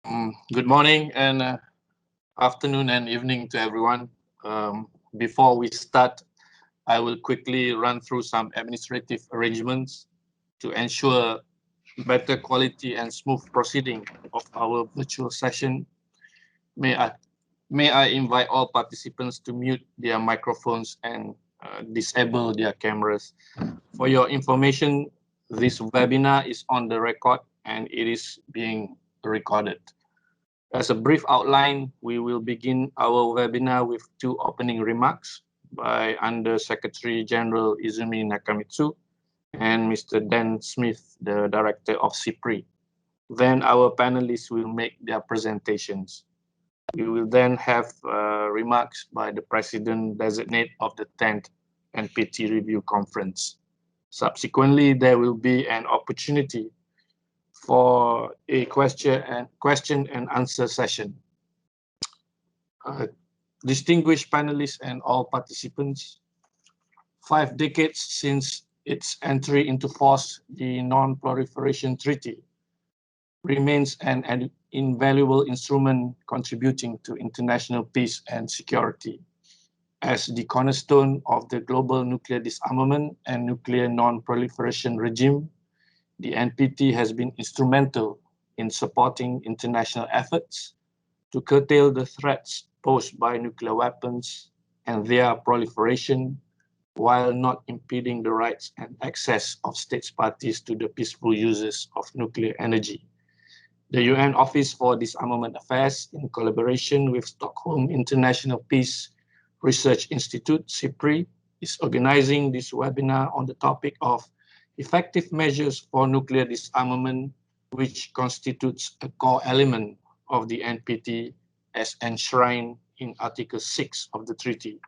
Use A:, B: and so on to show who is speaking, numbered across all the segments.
A: Good morning and afternoon and evening to everyone. Before we start, I will quickly run through some administrative arrangements to ensure better quality and smooth proceeding of our virtual session. May I, may I invite all participants to mute their microphones and disable their cameras. For your information, this webinar is on the record and it is being recorded. As a brief outline, we will begin our webinar with two opening remarks by Under Secretary General Izumi Nakamitsu and Mr. Dan Smith, the Director of CIPRI. Then our panelists will make their presentations. We will then have remarks by the President-designate of the 10th NPT Review Conference. Subsequently, there will be an opportunity for a question and answer session. Distinguished panelists and all participants, 5 decades since its entry into force, the Non-Proliferation Treaty remains an invaluable instrument contributing to international peace and security. As the cornerstone of the global nuclear disarmament and nuclear non-proliferation regime, the NPT has been instrumental in supporting international efforts to curtail the threats posed by nuclear weapons and their proliferation, while not impeding the rights and access of states parties to the peaceful uses of nuclear energy. The UN Office for Disarmament Affairs, in collaboration with Stockholm International Peace Research Institute, CIPRI, is organizing this webinar on the topic of effective measures for nuclear disarmament, which constitutes a core element of the NPT as enshrined in Article 6 of the treaty.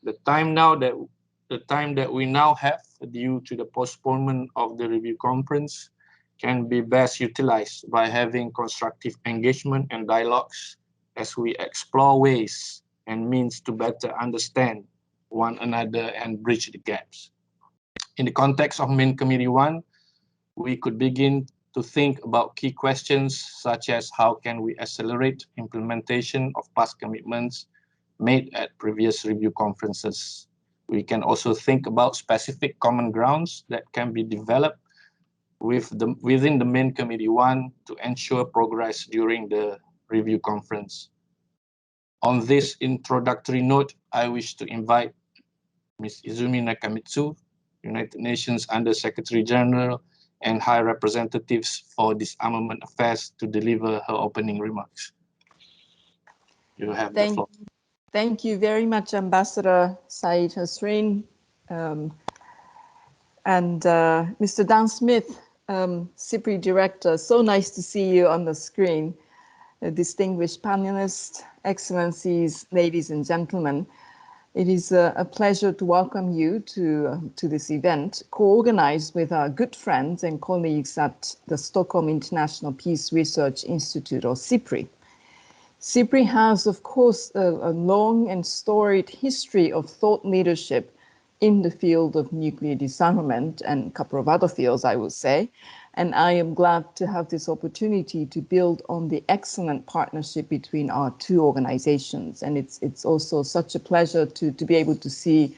A: The time that we now have, due to the postponement of the review conference, can be best utilized by having constructive engagement and dialogues as we explore ways and means to better understand one another and bridge the gaps. In the context of Main Committee 1, we could begin to think about key questions such as how can we accelerate implementation of past commitments made at previous review conferences. We can also think about specific common grounds that can be developed within the Main Committee 1 to ensure progress during the review conference. On this introductory note, I wish to invite Ms. Izumi Nakamitsu, United Nations Under Secretary General and High Representatives for Disarmament Affairs, to deliver her opening remarks. You have the floor.
B: Thank you very much, Ambassador Said Hasrin. And Mr. Dan Smith, CIPRI Director, so nice to see you on the screen. Distinguished panelists, excellencies, ladies and gentlemen. It is a pleasure to welcome you to this event, co-organized with our good friends and colleagues at the Stockholm International Peace Research Institute, or CIPRI. CIPRI has, of course, a long and storied history of thought leadership in the field of nuclear disarmament and a couple of other fields, I would say. And I am glad to have this opportunity to build on the excellent partnership between our two organizations. And it's also such a pleasure to be able to see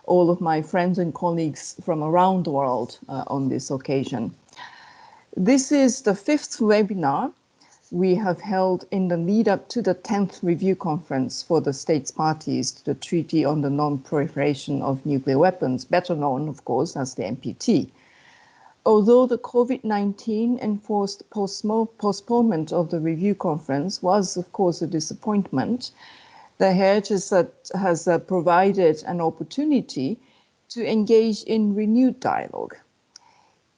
B: all of my friends and colleagues from around the world on this occasion. This is the 5th webinar we have held in the lead up to the 10th review conference for the states parties to the Treaty on the Non-Proliferation of Nuclear Weapons, better known, of course, as the NPT. Although the COVID-19 enforced postponement of the review conference was, of course, a disappointment, the Heritage has provided an opportunity to engage in renewed dialogue.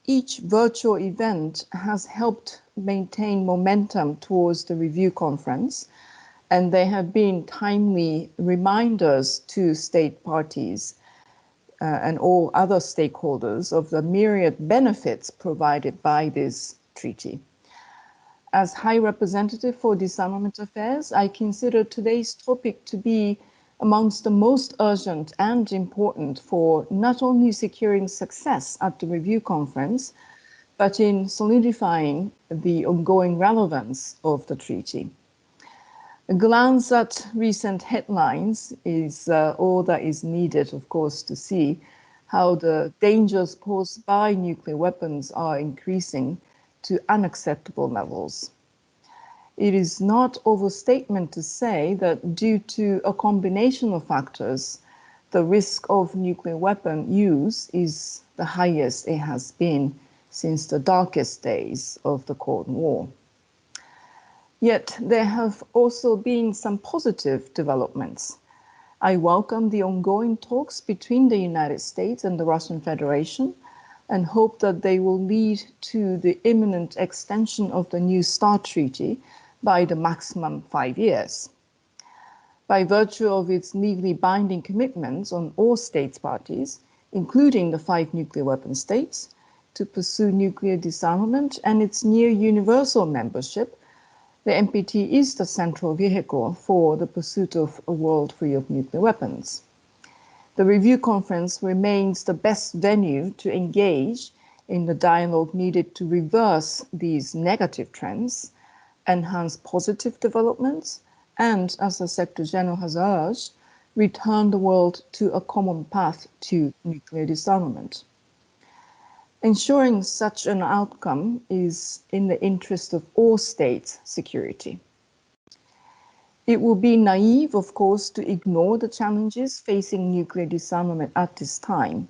B: Each virtual event has helped maintain momentum towards the review conference, and they have been timely reminders to state parties and all other stakeholders of the myriad benefits provided by this treaty. As High Representative for Disarmament Affairs, I consider today's topic to be amongst the most urgent and important for not only securing success at the review conference, but in solidifying the ongoing relevance of the treaty. A glance at recent headlines is all that is needed, of course, to see how the dangers posed by nuclear weapons are increasing to unacceptable levels. It is not overstatement to say that due to a combination of factors, the risk of nuclear weapon use is the highest it has been since the darkest days of the Cold War. Yet there have also been some positive developments. I welcome the ongoing talks between the United States and the Russian Federation and hope that they will lead to the imminent extension of the New START Treaty by the maximum 5 years. By virtue of its legally binding commitments on all states parties, including the 5 nuclear weapon states, to pursue nuclear disarmament and its near universal membership, the NPT is the central vehicle for the pursuit of a world free of nuclear weapons. The review conference remains the best venue to engage in the dialogue needed to reverse these negative trends, enhance positive developments, and, as the Secretary General has urged, return the world to a common path to nuclear disarmament. Ensuring such an outcome is in the interest of all states' security. It would be naive, of course, to ignore the challenges facing nuclear disarmament at this time,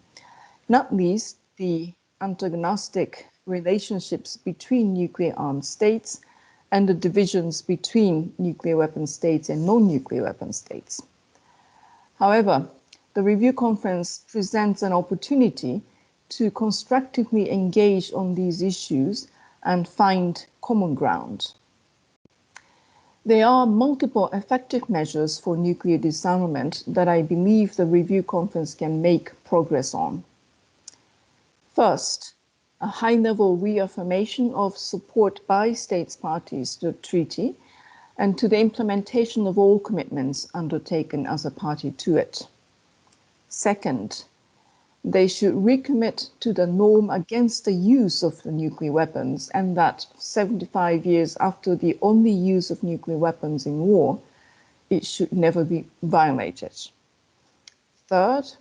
B: not least the antagonistic relationships between nuclear-armed states and the divisions between nuclear weapon states and non-nuclear weapon states. However, the review conference presents an opportunity to constructively engage on these issues and find common ground. There are multiple effective measures for nuclear disarmament that I believe the review conference can make progress on. First, a high-level reaffirmation of support by states parties to the treaty and to the implementation of all commitments undertaken as a party to it. Second, they should recommit to the norm against the use of the nuclear weapons, and that 75 years after the only use of nuclear weapons in war, it should never be violated. Third,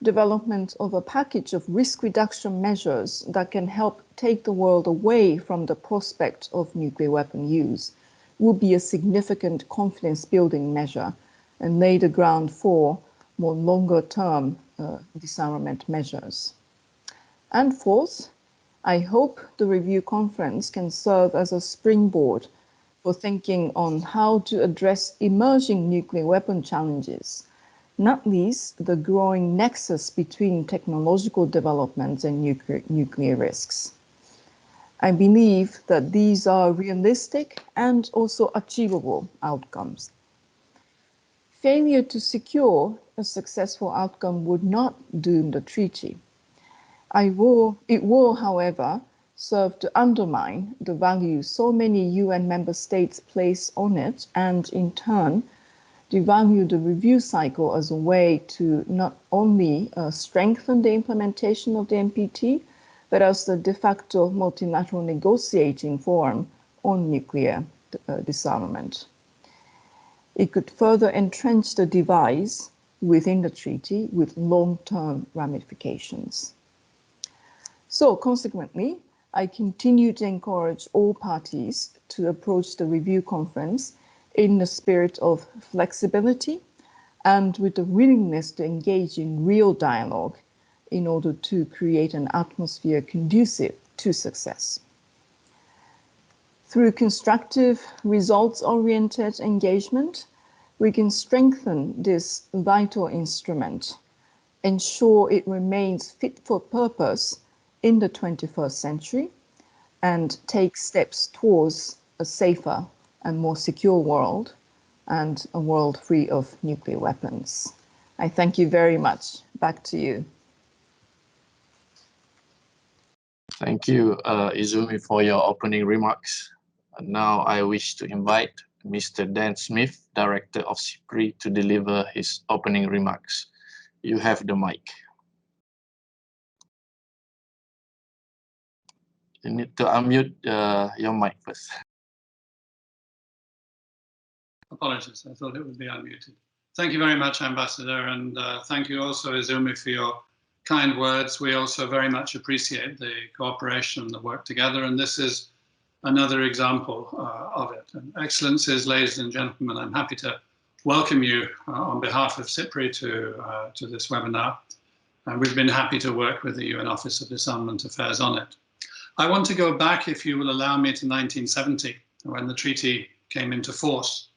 B: development of a package of risk reduction measures that can help take the world away from the prospect of nuclear weapon use will be a significant confidence-building measure and lay the ground for more longer-term disarmament measures. And fourth, I hope the review conference can serve as a springboard for thinking on how to address emerging nuclear weapon challenges, not least the growing nexus between technological developments and nuclear risks. I believe that these are realistic and also achievable outcomes. Failure to secure a successful outcome would not doom the treaty. It will, however, serve to undermine the value so many UN member states place on it and, in turn, devalue the review cycle as a way to not only strengthen the implementation of the NPT, but as the de facto multilateral negotiating forum on nuclear disarmament. It could further entrench the device within the treaty with long-term ramifications. So consequently, I continue to encourage all parties to approach the review conference in the spirit of flexibility and with the willingness to engage in real dialogue in order to create an atmosphere conducive to success. Through constructive, results-oriented engagement, we can strengthen this vital instrument, ensure it remains fit for purpose in the 21st century, and take steps towards a safer and more secure world and a world free of nuclear weapons. I thank you very much. Back to you.
A: Thank you, Izumi, for your opening remarks. And now I wish to invite Mr. Dan Smith, Director of CIPRI, to deliver his opening remarks. You have the mic. You need to unmute your mic first.
C: Apologies, I thought it would be unmuted. Thank you very much, Ambassador, and thank you also, Izumi, for your kind words. We also very much appreciate the cooperation and the work together, and this is another example of it. And Excellencies, ladies and gentlemen, I'm happy to welcome you on behalf of CIPRI to this webinar. We've been happy to work with the UN Office of Disarmament Affairs on it. I want to go back, if you will allow me, to 1970, when the treaty came into force.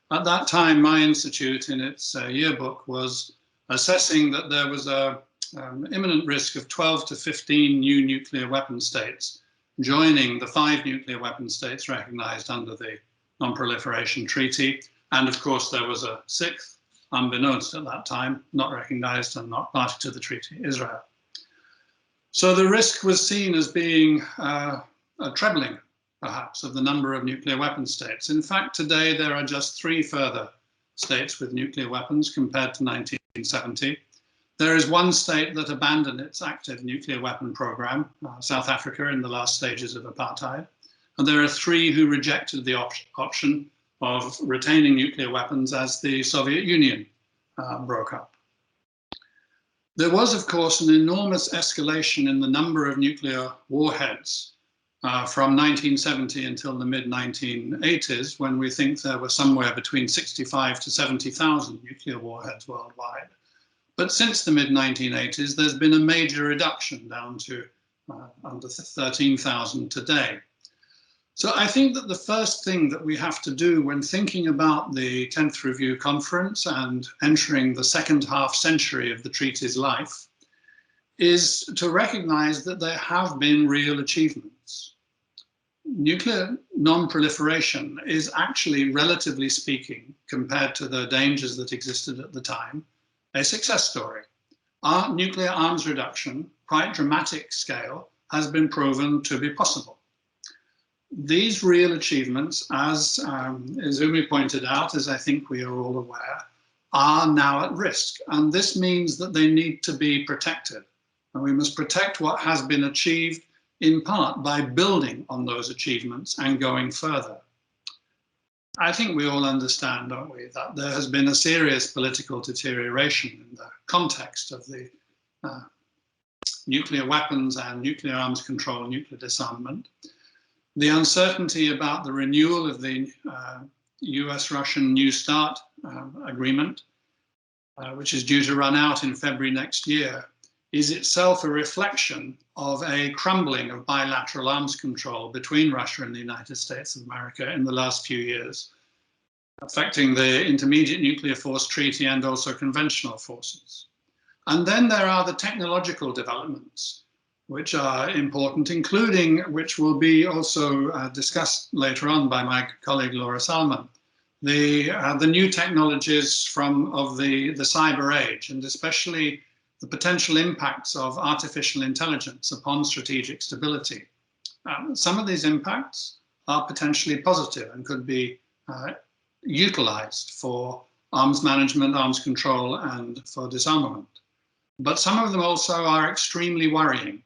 C: At that time, my institute, in its yearbook, was assessing that there was a imminent risk of 12 to 15 new nuclear weapon states joining the 5 nuclear weapon states recognized under the Non-Proliferation Treaty. And of course, there was a 6th, unbeknownst at that time, not recognized and not party to the treaty, Israel. So the risk was seen as being a trebling, perhaps, of the number of nuclear weapon states. In fact, today there are just 3 further states with nuclear weapons compared to 1970. There is 1 state that abandoned its active nuclear weapon program, South Africa, in the last stages of apartheid. And there are 3 who rejected the option of retaining nuclear weapons as the Soviet Union broke up. There was, of course, an enormous escalation in the number of nuclear warheads from 1970 until the mid-1980s, when we think there were somewhere between 65 to 70,000 nuclear warheads worldwide. But since the mid-1980s, there's been a major reduction down to under 13,000 today. So I think that the first thing that we have to do when thinking about the 10th Review Conference and entering the second half century of the treaty's life is to recognize that there have been real achievements. Nuclear non-proliferation is actually, relatively speaking, compared to the dangers that existed at the time, a success story. Our nuclear arms reduction, quite dramatic scale, has been proven to be possible. These real achievements, as Izumi pointed out, as I think we are all aware, are now at risk. And this means that they need to be protected. And we must protect what has been achieved in part by building on those achievements and going further. I think we all understand, don't we, that there has been a serious political deterioration in the context of the nuclear weapons and nuclear arms control, nuclear disarmament. The uncertainty about the renewal of the US-Russian New START agreement, which is due to run out in February next year, is itself a reflection of a crumbling of bilateral arms control between Russia and the United States of America in the last few years, affecting the Intermediate Nuclear Force Treaty and also conventional forces. And then there are the technological developments, which are important, including, which will be also discussed later on by my colleague Laura Salman, the new technologies of the cyber age, and especially the potential impacts of artificial intelligence upon strategic stability. Some of these impacts are potentially positive and could be utilized for arms management, arms control, and for disarmament. But some of them also are extremely worrying.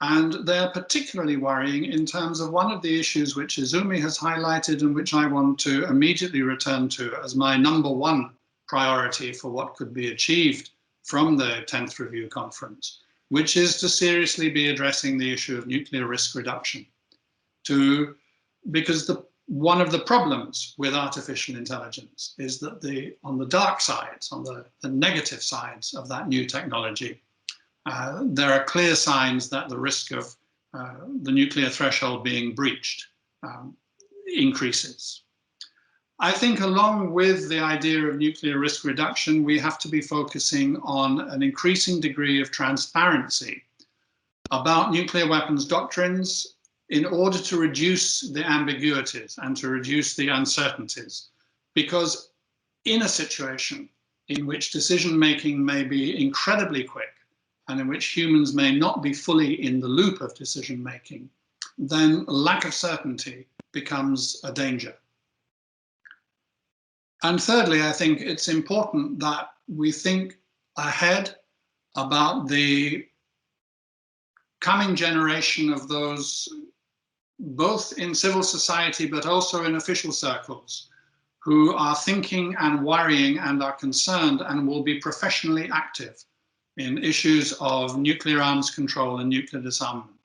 C: And they're particularly worrying in terms of one of the issues which Izumi has highlighted and which I want to immediately return to as my #1 priority for what could be achieved from the 10th Review Conference, which is to seriously be addressing the issue of nuclear risk reduction. Because one of the problems with artificial intelligence is that on the dark sides, on the negative sides of that new technology, there are clear signs that the risk of the nuclear threshold being breached increases. I think along with the idea of nuclear risk reduction, we have to be focusing on an increasing degree of transparency about nuclear weapons doctrines in order to reduce the ambiguities and to reduce the uncertainties. Because in a situation in which decision-making may be incredibly quick and in which humans may not be fully in the loop of decision-making, then lack of certainty becomes a danger. And thirdly, I think it's important that we think ahead about the coming generation of those, both in civil society but also in official circles, who are thinking and worrying and are concerned and will be professionally active in issues of nuclear arms control and nuclear disarmament.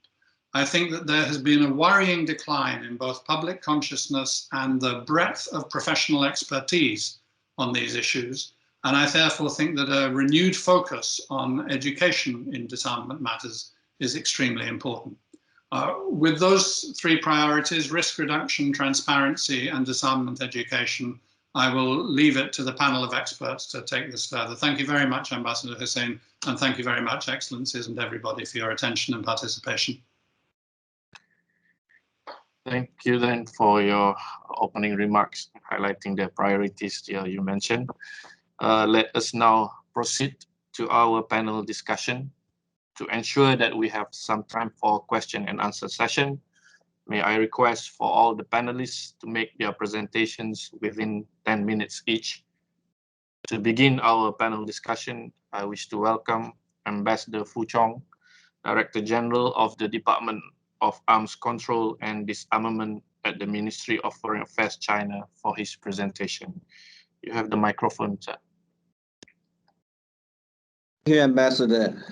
C: I think that there has been a worrying decline in both public consciousness and the breadth of professional expertise on these issues. And I therefore think that a renewed focus on education in disarmament matters is extremely important. With those three priorities, risk reduction, transparency, and disarmament education, I will leave it to the panel of experts to take this further. Thank you very much, Ambassador Hussein, and thank you very much, Excellencies, and everybody for your attention and participation.
A: Thank you then for your opening remarks, highlighting the priorities you mentioned. Let us now proceed to our panel discussion. To ensure that we have some time for question and answer session, may I request for all the panelists to make their presentations within 10 minutes each. To begin our panel discussion, I wish to welcome Ambassador Fu Chong, Director General of the Department of Arms Control and Disarmament at the Ministry of Foreign Affairs, China, for his presentation. You have the microphone, sir.
D: Thank you, Ambassador.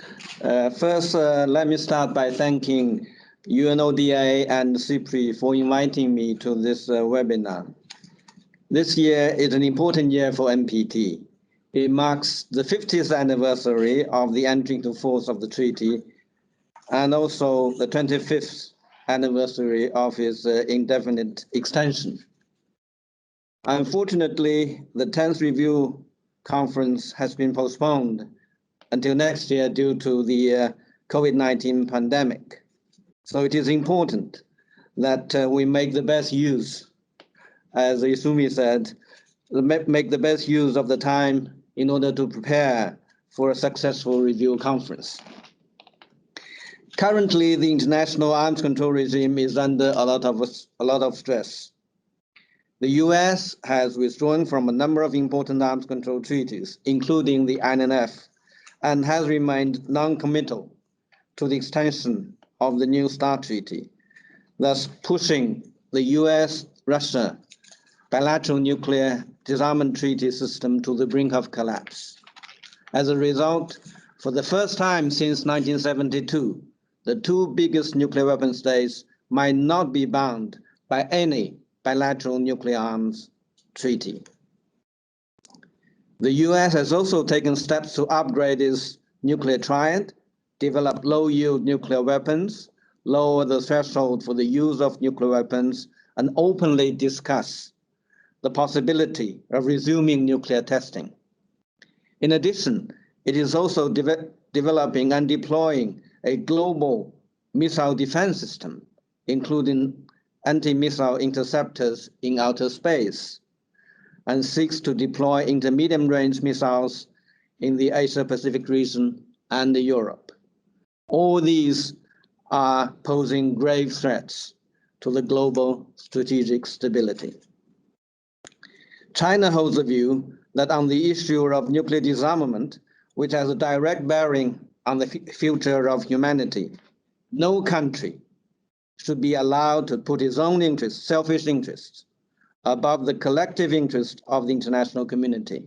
D: First, let me start by thanking UNODA and CIPRI for inviting me to this webinar. This year is an important year for NPT. It marks the 50th anniversary of the entry into force of the treaty and also the 25th anniversary of its indefinite extension. Unfortunately, the 10th review conference has been postponed until next year due to the COVID-19 pandemic. So it is important that we make the best use, as Izumi said, make the best use of the time in order to prepare for a successful review conference. Currently, the international arms control regime is under a lot of stress. The US has withdrawn from a number of important arms control treaties, including the INF, and has remained non-committal to the extension of the New START Treaty, thus pushing the US-Russia bilateral nuclear disarmament treaty system to the brink of collapse. As a result, for the first time since 1972, the two biggest nuclear weapon states might not be bound by any bilateral nuclear arms treaty. The US has also taken steps to upgrade its nuclear triad, develop low-yield nuclear weapons, lower the threshold for the use of nuclear weapons, and openly discuss the possibility of resuming nuclear testing. In addition, it is also developing and deploying a global missile defense system, including anti-missile interceptors in outer space, and seeks to deploy intermediate-range missiles in the Asia-Pacific region and Europe. All these are posing grave threats to the global strategic stability. China holds the view that on the issue of nuclear disarmament, which has a direct bearing on the future of humanity, no country should be allowed to put its own interests, selfish interests, above the collective interest of the international community,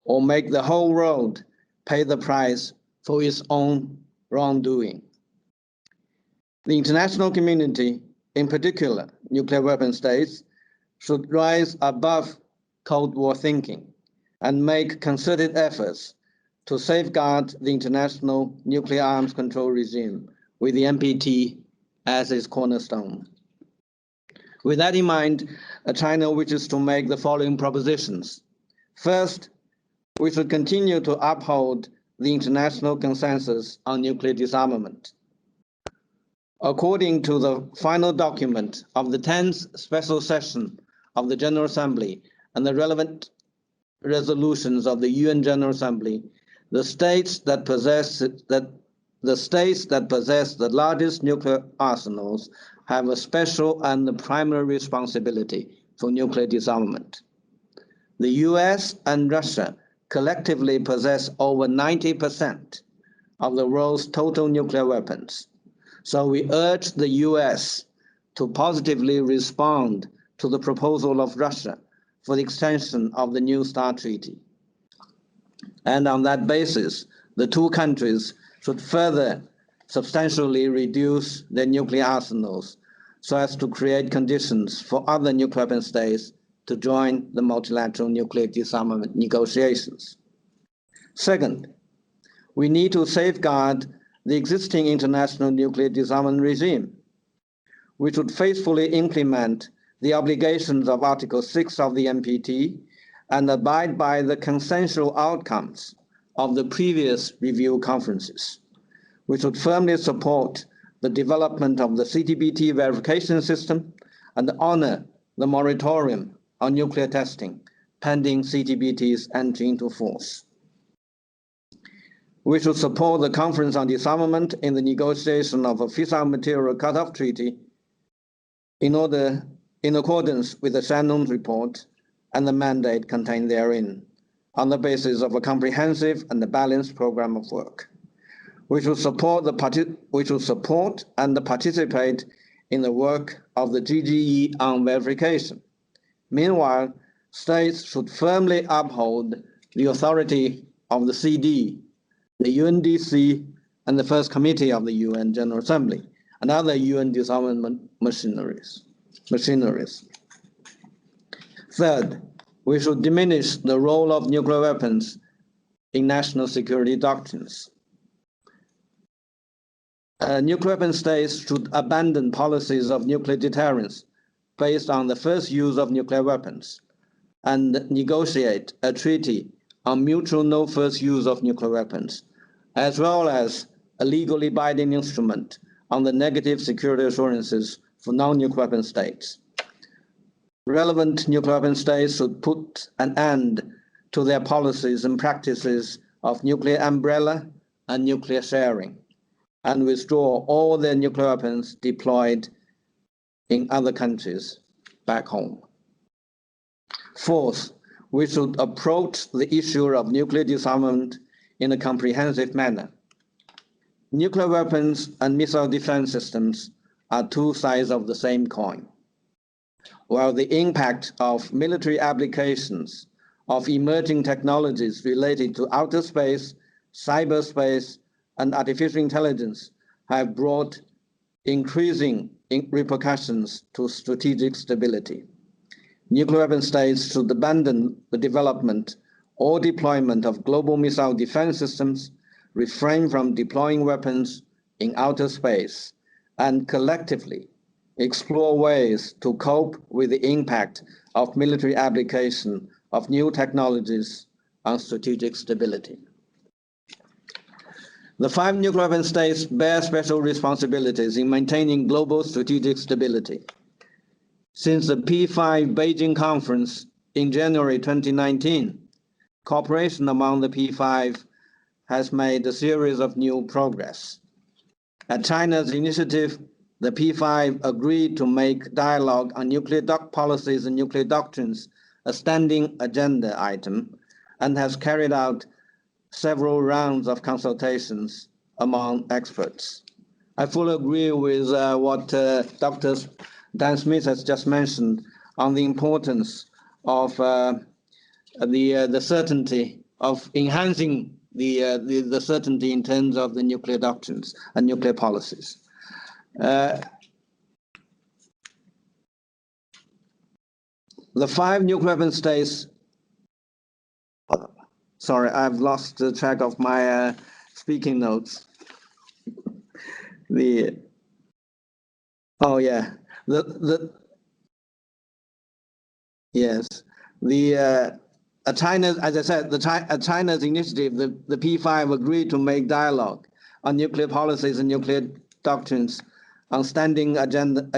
D: or make the whole world pay the price for its own wrongdoing. The international community, in particular nuclear weapon states, should rise above Cold War thinking and make concerted efforts to safeguard the international nuclear arms control regime with the NPT as its cornerstone. With that in mind, China wishes to make the following propositions. First, we should continue to uphold the international consensus on nuclear disarmament. According to the final document of the 10th special session of the General Assembly and the relevant resolutions of the UN General Assembly, the states that possess the largest nuclear arsenals have a special and primary responsibility for nuclear disarmament. The US and Russia collectively possess over 90% of the world's total nuclear weapons, So we urge the US to positively respond to the proposal of Russia for the extension of the New START Treaty. And on that basis, the two countries should further substantially reduce their nuclear arsenals so as to create conditions for other nuclear weapon states to join the multilateral nuclear disarmament negotiations. Second, we need to safeguard the existing international nuclear disarmament regime. We should faithfully implement the obligations of Article 6 of the NPT and abide by the consensual outcomes of the previous review conferences. We should firmly support the development of the CTBT verification system and honor the moratorium on nuclear testing pending CTBT's entry into force. We should support the Conference on Disarmament in the negotiation of a fissile material cutoff treaty in accordance with the Shannon report and the mandate contained therein, on the basis of a comprehensive and a balanced program of work. We should support and participate in the work of the GGE on verification. Meanwhile, states should firmly uphold the authority of the CD, the UNDC, and the First Committee of the UN General Assembly, and other UN disarmament machineries. Third, we should diminish the role of nuclear weapons in national security doctrines. Nuclear weapon states should abandon policies of nuclear deterrence based on the first use of nuclear weapons and negotiate a treaty on mutual no first use of nuclear weapons, as well as a legally binding instrument on the negative security assurances for non-nuclear weapon states. Relevant nuclear weapon states should put an end to their policies and practices of nuclear umbrella and nuclear sharing, and withdraw all their nuclear weapons deployed in other countries back home. Fourth, we should approach the issue of nuclear disarmament in a comprehensive manner. Nuclear weapons and missile defense systems are two sides of the same coin. While the impact of military applications of emerging technologies related to outer space, cyberspace, and artificial intelligence have brought increasing repercussions to strategic stability. Nuclear weapon states should abandon the development or deployment of global missile defense systems, refrain from deploying weapons in outer space, and collectively explore ways to cope with the impact of military application of new technologies on strategic stability. The 5 nuclear weapon states bear special responsibilities in maintaining global strategic stability. Since the P5 Beijing conference in January 2019, cooperation among the P5 has made a series of new progress. At China's initiative, the P5 agreed to make dialogue on nuclear policies and nuclear doctrines a standing agenda item and has carried out several rounds of consultations among experts. I fully agree with what Dr. Dan Smith has just mentioned on the importance of the certainty of enhancing the certainty in terms of the nuclear doctrines and nuclear policies. The 5 nuclear weapon states, sorry, I've lost the track of my speaking notes. China, as I said, China's initiative, the P5 agreed to make dialogue on nuclear policies and nuclear doctrines on a standing agenda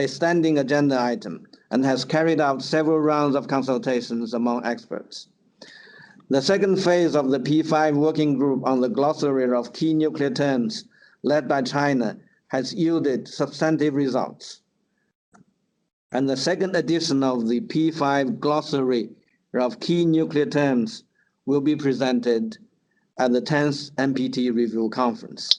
D: item, and has carried out several rounds of consultations among experts. The second phase of the P5 working group on the glossary of key nuclear terms led by China has yielded substantive results. And the second edition of the P5 glossary of key nuclear terms will be presented at the 10th NPT Review Conference.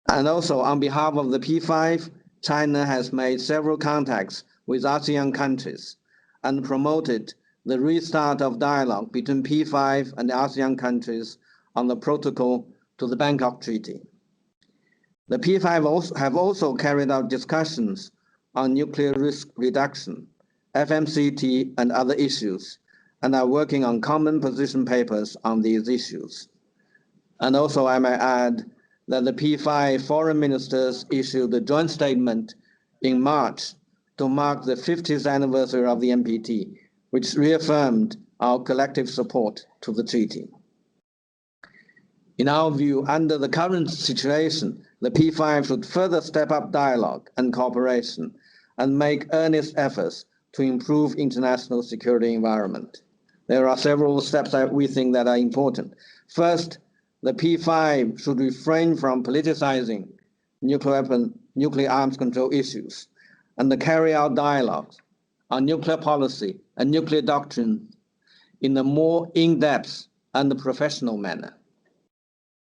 D: And also on behalf of the P5, China has made several contacts with ASEAN countries and promoted the restart of dialogue between P5 and the ASEAN countries on the protocol to the Bangkok Treaty. The P5 have also carried out discussions on nuclear risk reduction, FMCT, and other issues, and are working on common position papers on these issues. And also, I may add that the P5 foreign ministers issued a joint statement in March to mark the 50th anniversary of the NPT, which reaffirmed our collective support to the treaty. In our view, under the current situation, the P5 should further step up dialogue and cooperation and make earnest efforts to improve international security environment. There are several steps that we think that are important. First, the P5 should refrain from politicizing nuclear arms control issues and carry out dialogues on nuclear policy and nuclear doctrine in a more in-depth and professional manner.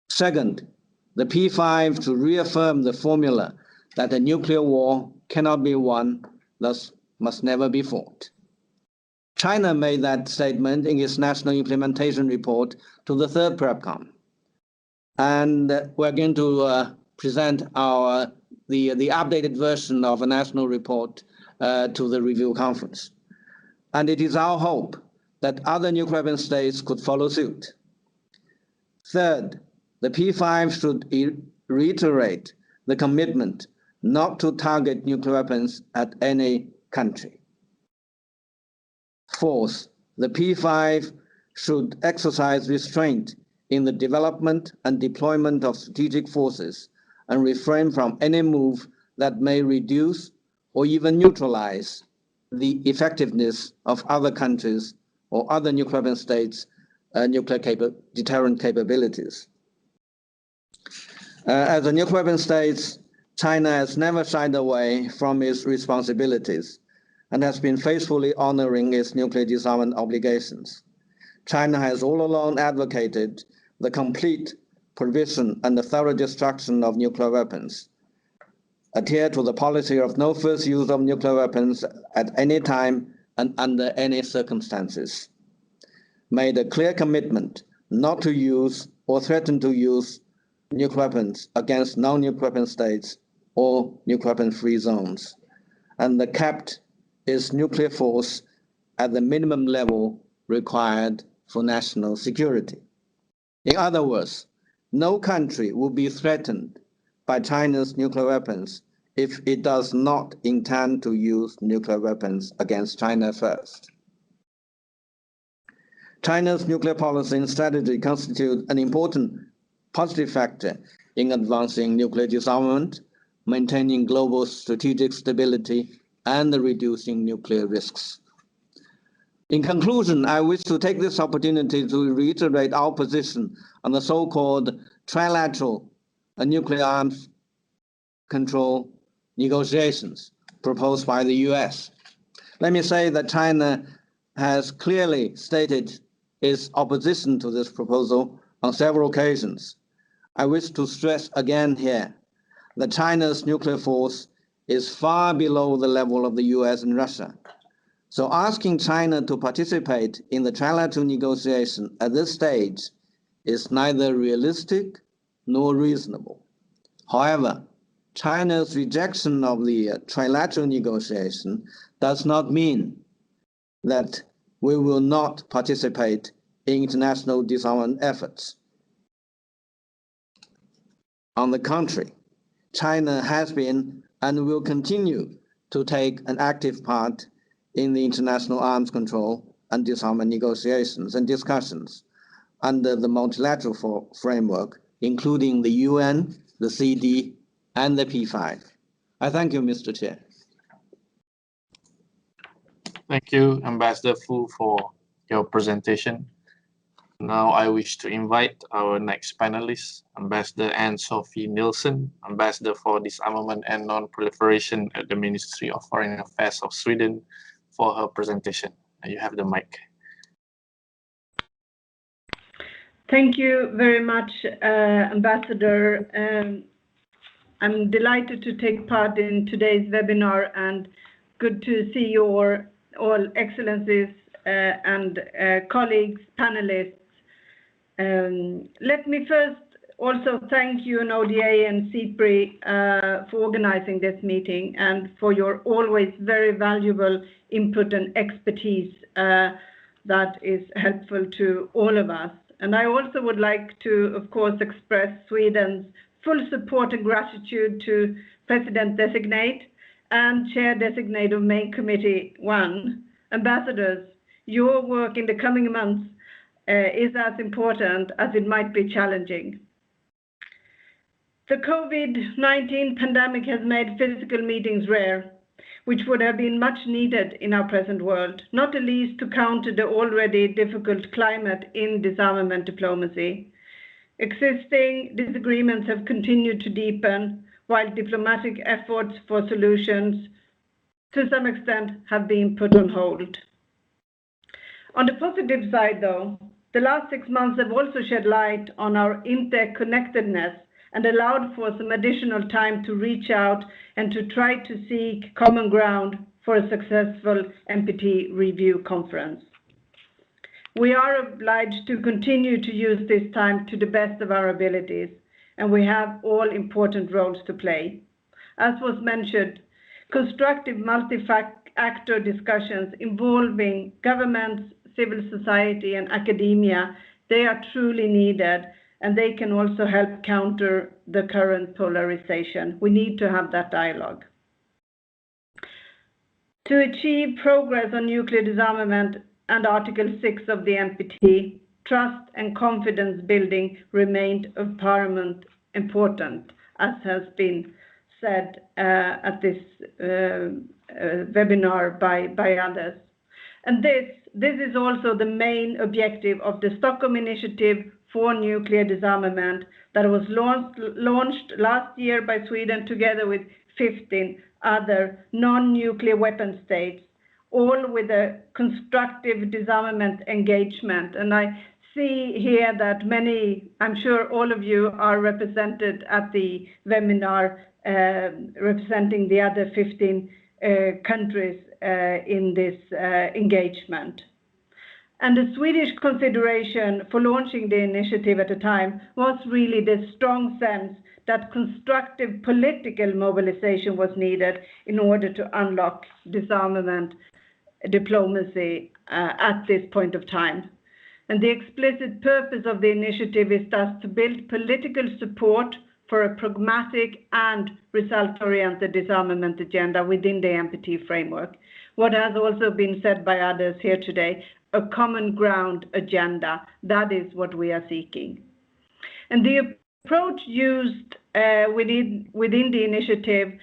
D: Second, the P5 should reaffirm the formula that a nuclear war cannot be won, thus must never be fought. China made that statement in its national implementation report to the third PrepCom. And we're going to present the updated version of a national report to the review conference. And it is our hope that other nuclear weapon states could follow suit. Third, the P5 should reiterate the commitment not to target nuclear weapons at any country. Fourth, the P5 should exercise restraint in the development and deployment of strategic forces and refrain from any move that may reduce or even neutralize the effectiveness of other countries or other nuclear weapon states' deterrent capabilities. As a nuclear weapon state, China has never shied away from its responsibilities and has been faithfully honoring its nuclear disarmament obligations. China has all along advocated the complete prohibition and the thorough destruction of nuclear weapons, adhere to the policy of no first use of nuclear weapons at any time and under any circumstances, made a clear commitment not to use or threaten to use nuclear weapons against non-nuclear weapon states or nuclear weapon-free zones, and kept its nuclear force at the minimum level required for national security. In other words, no country will be threatened by China's nuclear weapons if it does not intend to use nuclear weapons against China first. China's nuclear policy and strategy constitute an important positive factor in advancing nuclear disarmament, maintaining global strategic stability, and reducing nuclear risks. In conclusion, I wish to take this opportunity to reiterate our position on the so-called trilateral nuclear arms control negotiations proposed by the US. Let me say that China has clearly stated its opposition to this proposal on several occasions. I wish to stress again here that China's nuclear force is far below the level of the US and Russia. So asking China to participate in the trilateral negotiation at this stage is neither realistic nor reasonable. However, China's rejection of the trilateral negotiation does not mean that we will not participate in international disarmament efforts. On the contrary, China has been and will continue to take an active part in the international arms control and disarmament negotiations and discussions under the multilateral framework, including the UN, the CD, and the P5. I thank you, Mr. Chair.
A: Thank you, Ambassador Fu, for your presentation. Now I wish to invite our next panelist, Ambassador Anne-Sophie Nielsen, Ambassador for Disarmament and Non-Proliferation at the Ministry of Foreign Affairs of Sweden, for her presentation. You have the mic.
E: Thank you very much, Ambassador. I'm delighted to take part in today's webinar and good to see your all excellencies and colleagues, panelists. Let me first also thank you, ODA and CIPRI, for organizing this meeting and for your always very valuable input and expertise that is helpful to all of us. And I also would like to, of course, express Sweden's full support and gratitude to President-designate and Chair-designate of Main Committee 1. Ambassadors, your work in the coming months is as important as it might be challenging. The COVID-19 pandemic has made physical meetings rare, which would have been much needed in our present world, not the least to counter the already difficult climate in disarmament diplomacy. Existing disagreements have continued to deepen, while diplomatic efforts for solutions to some extent have been put on hold. On the positive side, though, the last 6 months have also shed light on our interconnectedness and allowed for some additional time to reach out and to try to seek common ground for a successful NPT review conference. We are obliged to continue to use this time to the best of our abilities, and we have all important roles to play. As was mentioned, constructive multi-actor discussions involving governments, civil society, and academia, they are truly needed, and they can also help counter the current polarization. We need to have that dialogue. To achieve progress on nuclear disarmament and Article 6 of the NPT, trust and confidence building remained of paramount importance, as has been said at this webinar by others. And this is also the main objective of the Stockholm Initiative for Nuclear Disarmament that was launched last year by Sweden together with 15 other non-nuclear weapon states, all with a constructive disarmament engagement. And I see here that many, I'm sure all of you are represented at the webinar representing the other 15 countries in this engagement. And the Swedish consideration for launching the initiative at the time was really the strong sense that constructive political mobilization was needed in order to unlock disarmament diplomacy at this point of time. And the explicit purpose of the initiative is thus to build political support for a pragmatic and result-oriented disarmament agenda within the NPT framework. What has also been said by others here today, a common ground agenda, that is what we are seeking. And the approach used within the initiative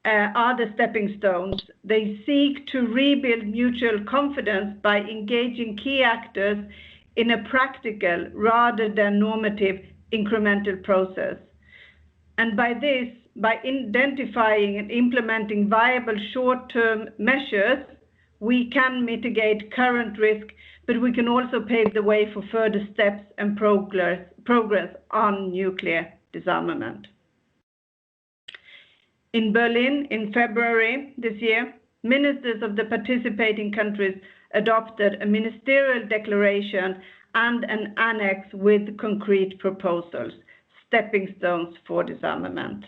E: are the stepping stones. They seek to rebuild mutual confidence by engaging key actors in a practical rather than normative incremental process. And by this, by identifying and implementing viable short-term measures, we can mitigate current risk, but we can also pave the way for further steps and progress on nuclear disarmament. In Berlin in February this year, ministers of the participating countries adopted a ministerial declaration and an annex with concrete proposals, stepping stones for disarmament.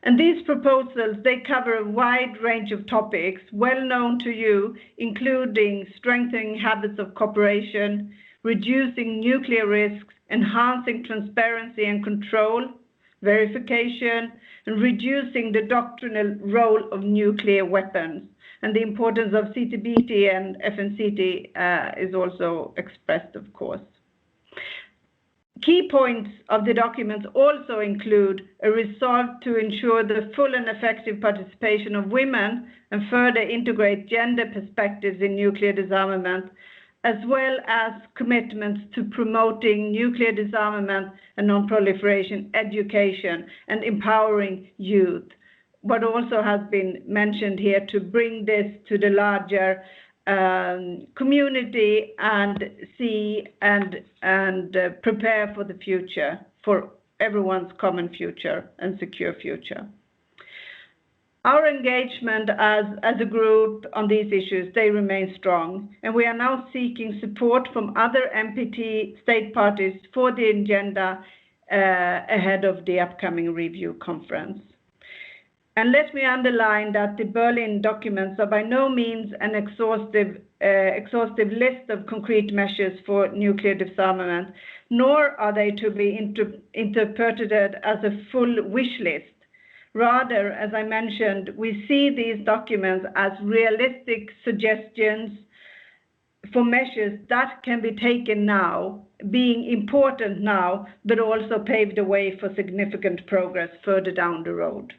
E: And these proposals, they cover a wide range of topics well known to you, including strengthening habits of cooperation, reducing nuclear risks, enhancing transparency and control, verification, and reducing the doctrinal role of nuclear weapons. And the importance of CTBT and FNCT is also expressed, of course. Key points of the documents also include a resolve to ensure the full and effective participation of women and further integrate gender perspectives in nuclear disarmament, as well as commitments to promoting nuclear disarmament and non-proliferation education and empowering youth. What also has been mentioned here, to bring this to the larger community and see and prepare for the future for everyone's common future and secure future. Our engagement as a group on these issues, they remain strong, and we are now seeking support from other NPT state parties for the agenda ahead of the upcoming review conference. And let me underline that the Berlin documents are by no means an exhaustive list of concrete measures for nuclear disarmament, nor are they to be interpreted as a full wish list. Rather, as I mentioned, we see these documents as realistic suggestions for measures that can be taken now, being important now, but also pave the way for significant progress further down the road.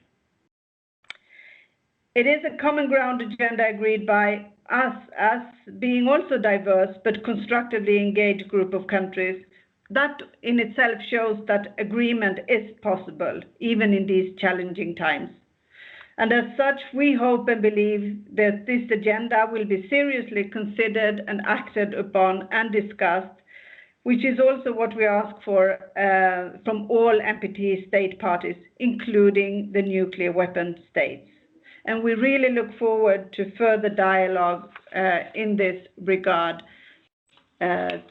E: It is a common ground agenda agreed by us as being also diverse but constructively engaged group of countries. That in itself shows that agreement is possible, even in these challenging times. And as such, we hope and believe that this agenda will be seriously considered and acted upon and discussed, which is also what we ask for from all NPT state parties, including the nuclear weapon states. And we really look forward to further dialogue in this regard ahead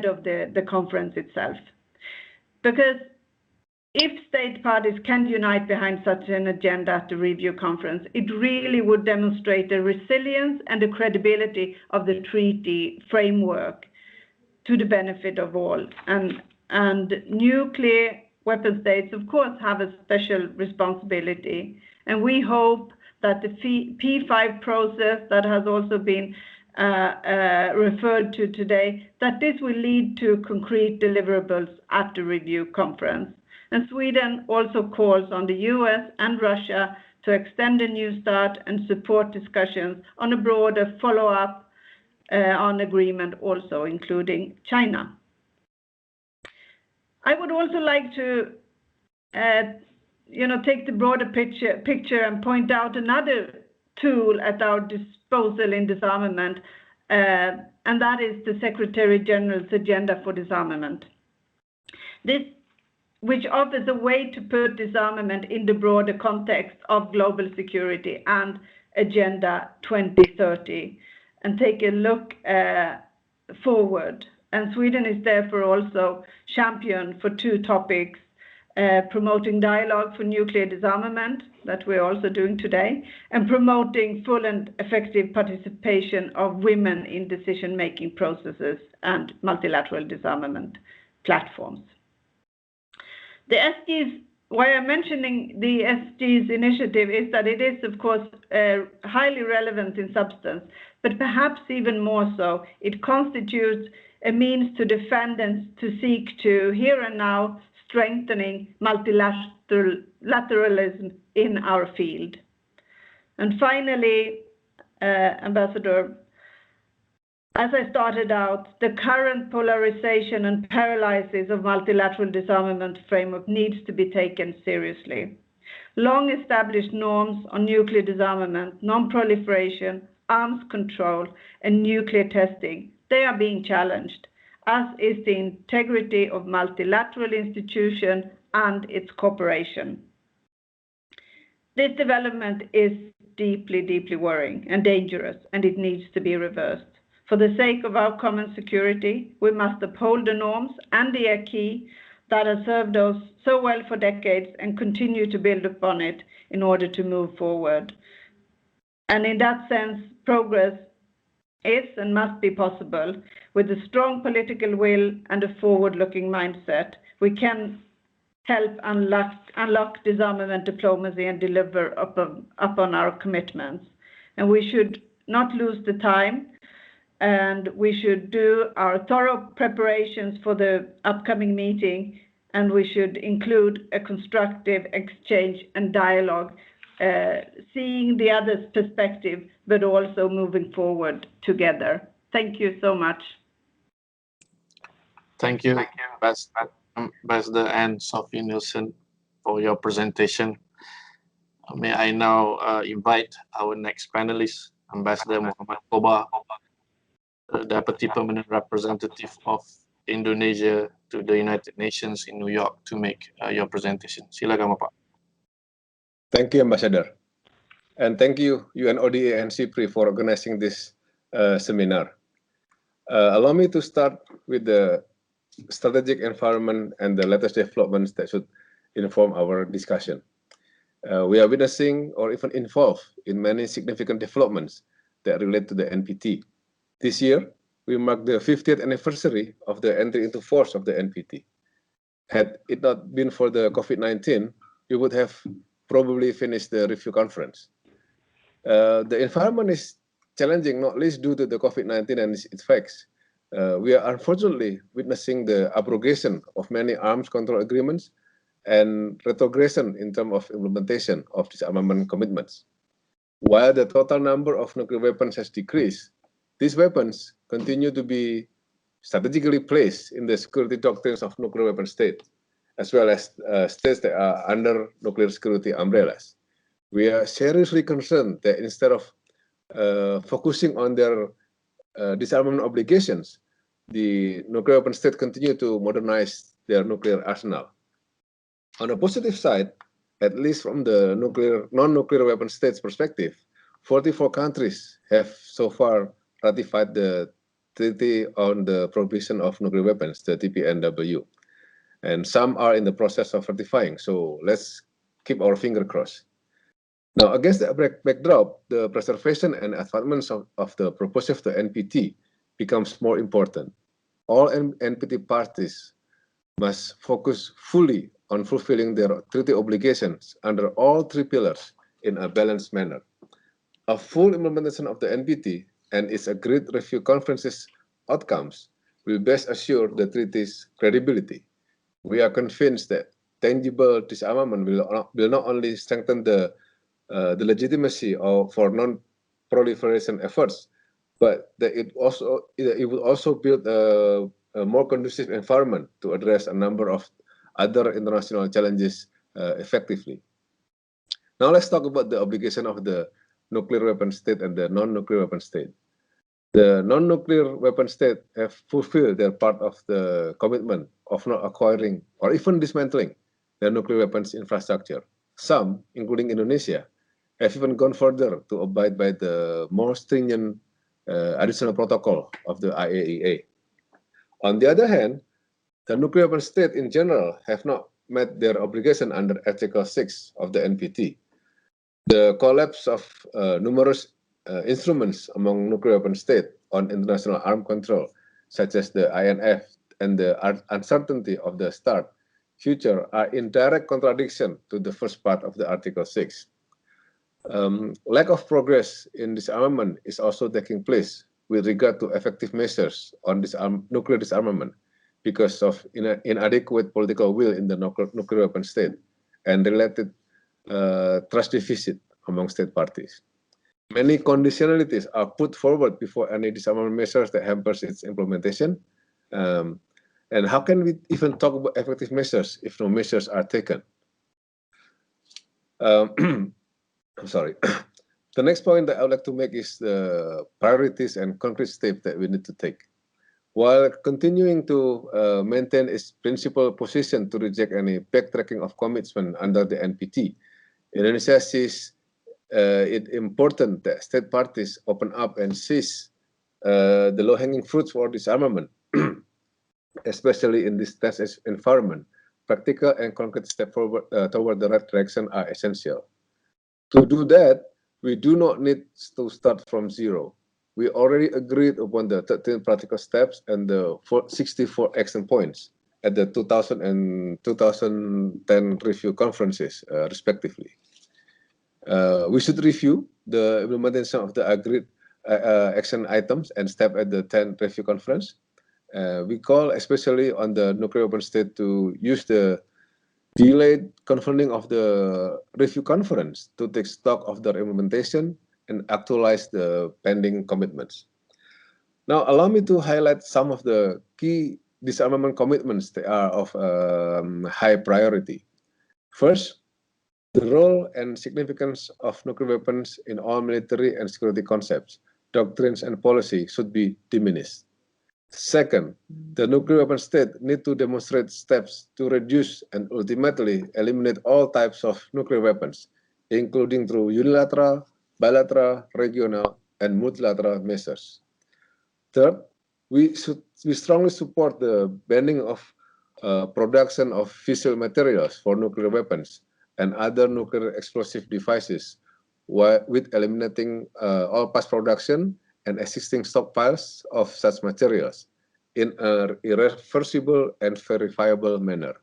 E: of the conference itself. Because if state parties can unite behind such an agenda at the review conference, it really would demonstrate the resilience and the credibility of the treaty framework to the benefit of all. And nuclear weapon states, of course, have a special responsibility. And we hope that the P5 process that has also been referred to today, that this will lead to concrete deliverables at the review conference. And Sweden also calls on the US and Russia to extend a new start and support discussions on a broader follow-up on agreement, also including China. I would also like to take the broader picture and point out another tool at our disposal in disarmament, and that is the Secretary General's Agenda for Disarmament. This, which offers a way to put disarmament in the broader context of global security and Agenda 2030, and take a look forward. And Sweden is therefore also champion for two topics: promoting dialogue for nuclear disarmament, that we're also doing today, and promoting full and effective participation of women in decision-making processes and multilateral disarmament platforms. The SDGs, why I'm mentioning the SDGs initiative is that it is, of course, highly relevant in substance, but perhaps even more so, it constitutes a means to defend and to seek to, here and now, strengthening multilateralism in our field. And finally, Ambassador, as I started out, the current polarization and paralysis of multilateral disarmament framework needs to be taken seriously. Long-established norms on nuclear disarmament, non-proliferation, arms control, and nuclear testing, they are being challenged, as is the integrity of multilateral institutions and its cooperation. This development is deeply, deeply worrying and dangerous, and it needs to be reversed. For the sake of our common security, we must uphold the norms and the acquis that have served us so well for decades and continue to build upon it in order to move forward. And in that sense, progress is and must be possible. With a strong political will and a forward-looking mindset, we can help unlock disarmament diplomacy and deliver upon our commitments. And we should not lose the time, and we should do our thorough preparations for the upcoming meeting, and we should include a constructive exchange and dialogue, seeing the other's perspective, but also moving forward together. Thank you so much.
A: Thank you, Ambassador and Sophie Nielsen, for your presentation. May I now invite our next panelist, Ambassador Muhammad Koba, the Deputy Permanent Representative of Indonesia to the United Nations in New York to make your presentation. Silakan Bapak.
F: Thank you, Ambassador. And thank you, UNODA and CIPRI, for organizing this seminar. Allow me to start with the strategic environment and the latest developments that should inform our discussion. We are witnessing or even involved in many significant developments that relate to the NPT. This year, we mark the 50th anniversary of the entry into force of the NPT. Had it not been for the COVID-19, we would have probably finished the review conference. The environment is challenging, not least due to the COVID-19 and its effects. We are unfortunately witnessing the abrogation of many arms control agreements and retrogression in terms of implementation of disarmament commitments. While the total number of nuclear weapons has decreased, these weapons continue to be strategically placed in the security doctrines of nuclear weapon states, as well as states that are under nuclear security umbrellas. We are seriously concerned that instead of focusing on their disarmament obligations, the nuclear weapon states continue to modernize their nuclear arsenal. On the positive side, at least from the non-nuclear weapon states perspective, 44 countries have so far ratified the Treaty on the Prohibition of Nuclear Weapons, the TPNW. And some are in the process of ratifying, so let's keep our finger crossed. Now, against the backdrop, the preservation and advancement of the proposal of the NPT becomes more important. All NPT parties must focus fully on fulfilling their treaty obligations under all three pillars in a balanced manner. A full implementation of the NPT and its agreed review conferences outcomes will best assure the treaty's credibility. We are convinced that tangible disarmament will not only strengthen the legitimacy for non-proliferation efforts, but that it will also build a more conducive environment to address a number of other international challenges effectively. Now let's talk about the obligation of the nuclear weapon state and the non-nuclear weapon state. The non-nuclear weapon state have fulfilled their part of the commitment of not acquiring or even dismantling their nuclear weapons infrastructure. Some, including Indonesia, have even gone further to abide by the more stringent additional protocol of the IAEA. On the other hand, the nuclear weapon states in general have not met their obligation under Article 6 of the NPT. The collapse of numerous instruments among nuclear weapon states on international arms control, such as the INF, and the uncertainty of the future are in direct contradiction to the first part of the Article 6. Lack of progress in disarmament is also taking place with regard to effective measures on nuclear disarmament because of inadequate political will in the nuclear weapon state and related trust deficit among state parties. Many conditionalities are put forward before any disarmament measures that hampers its implementation. And how can we even talk about effective measures if no measures are taken? I'm sorry. The next point that I would like to make is the priorities and concrete steps that we need to take. While continuing to maintain its principal position to reject any backtracking of commitment under the NPT, Indonesia sees it important that state parties open up and seize the low-hanging fruits for disarmament, especially in this tense environment. Practical and concrete steps forward toward the right direction are essential. To do that, we do not need to start from zero. We already agreed upon the 13 practical steps and the 64 action points at the 2000 and 2010 review conferences, respectively. We should review the implementation of the agreed action items and step at the 10th review conference. We call especially on the nuclear weapon state to use the delayed convening of the review conference to take stock of their implementation and actualize the pending commitments. Now, allow me to highlight some of the key disarmament commitments that are of high priority. First, the role and significance of nuclear weapons in all military and security concepts, doctrines, and policy should be diminished. Second, the nuclear weapon state need to demonstrate steps to reduce and ultimately eliminate all types of nuclear weapons, including through unilateral, bilateral, regional, and multilateral measures. Third, we strongly support the banning of production of fissile materials for nuclear weapons and other nuclear explosive devices, with eliminating all past production and existing stockpiles of such materials in an irreversible and verifiable manner.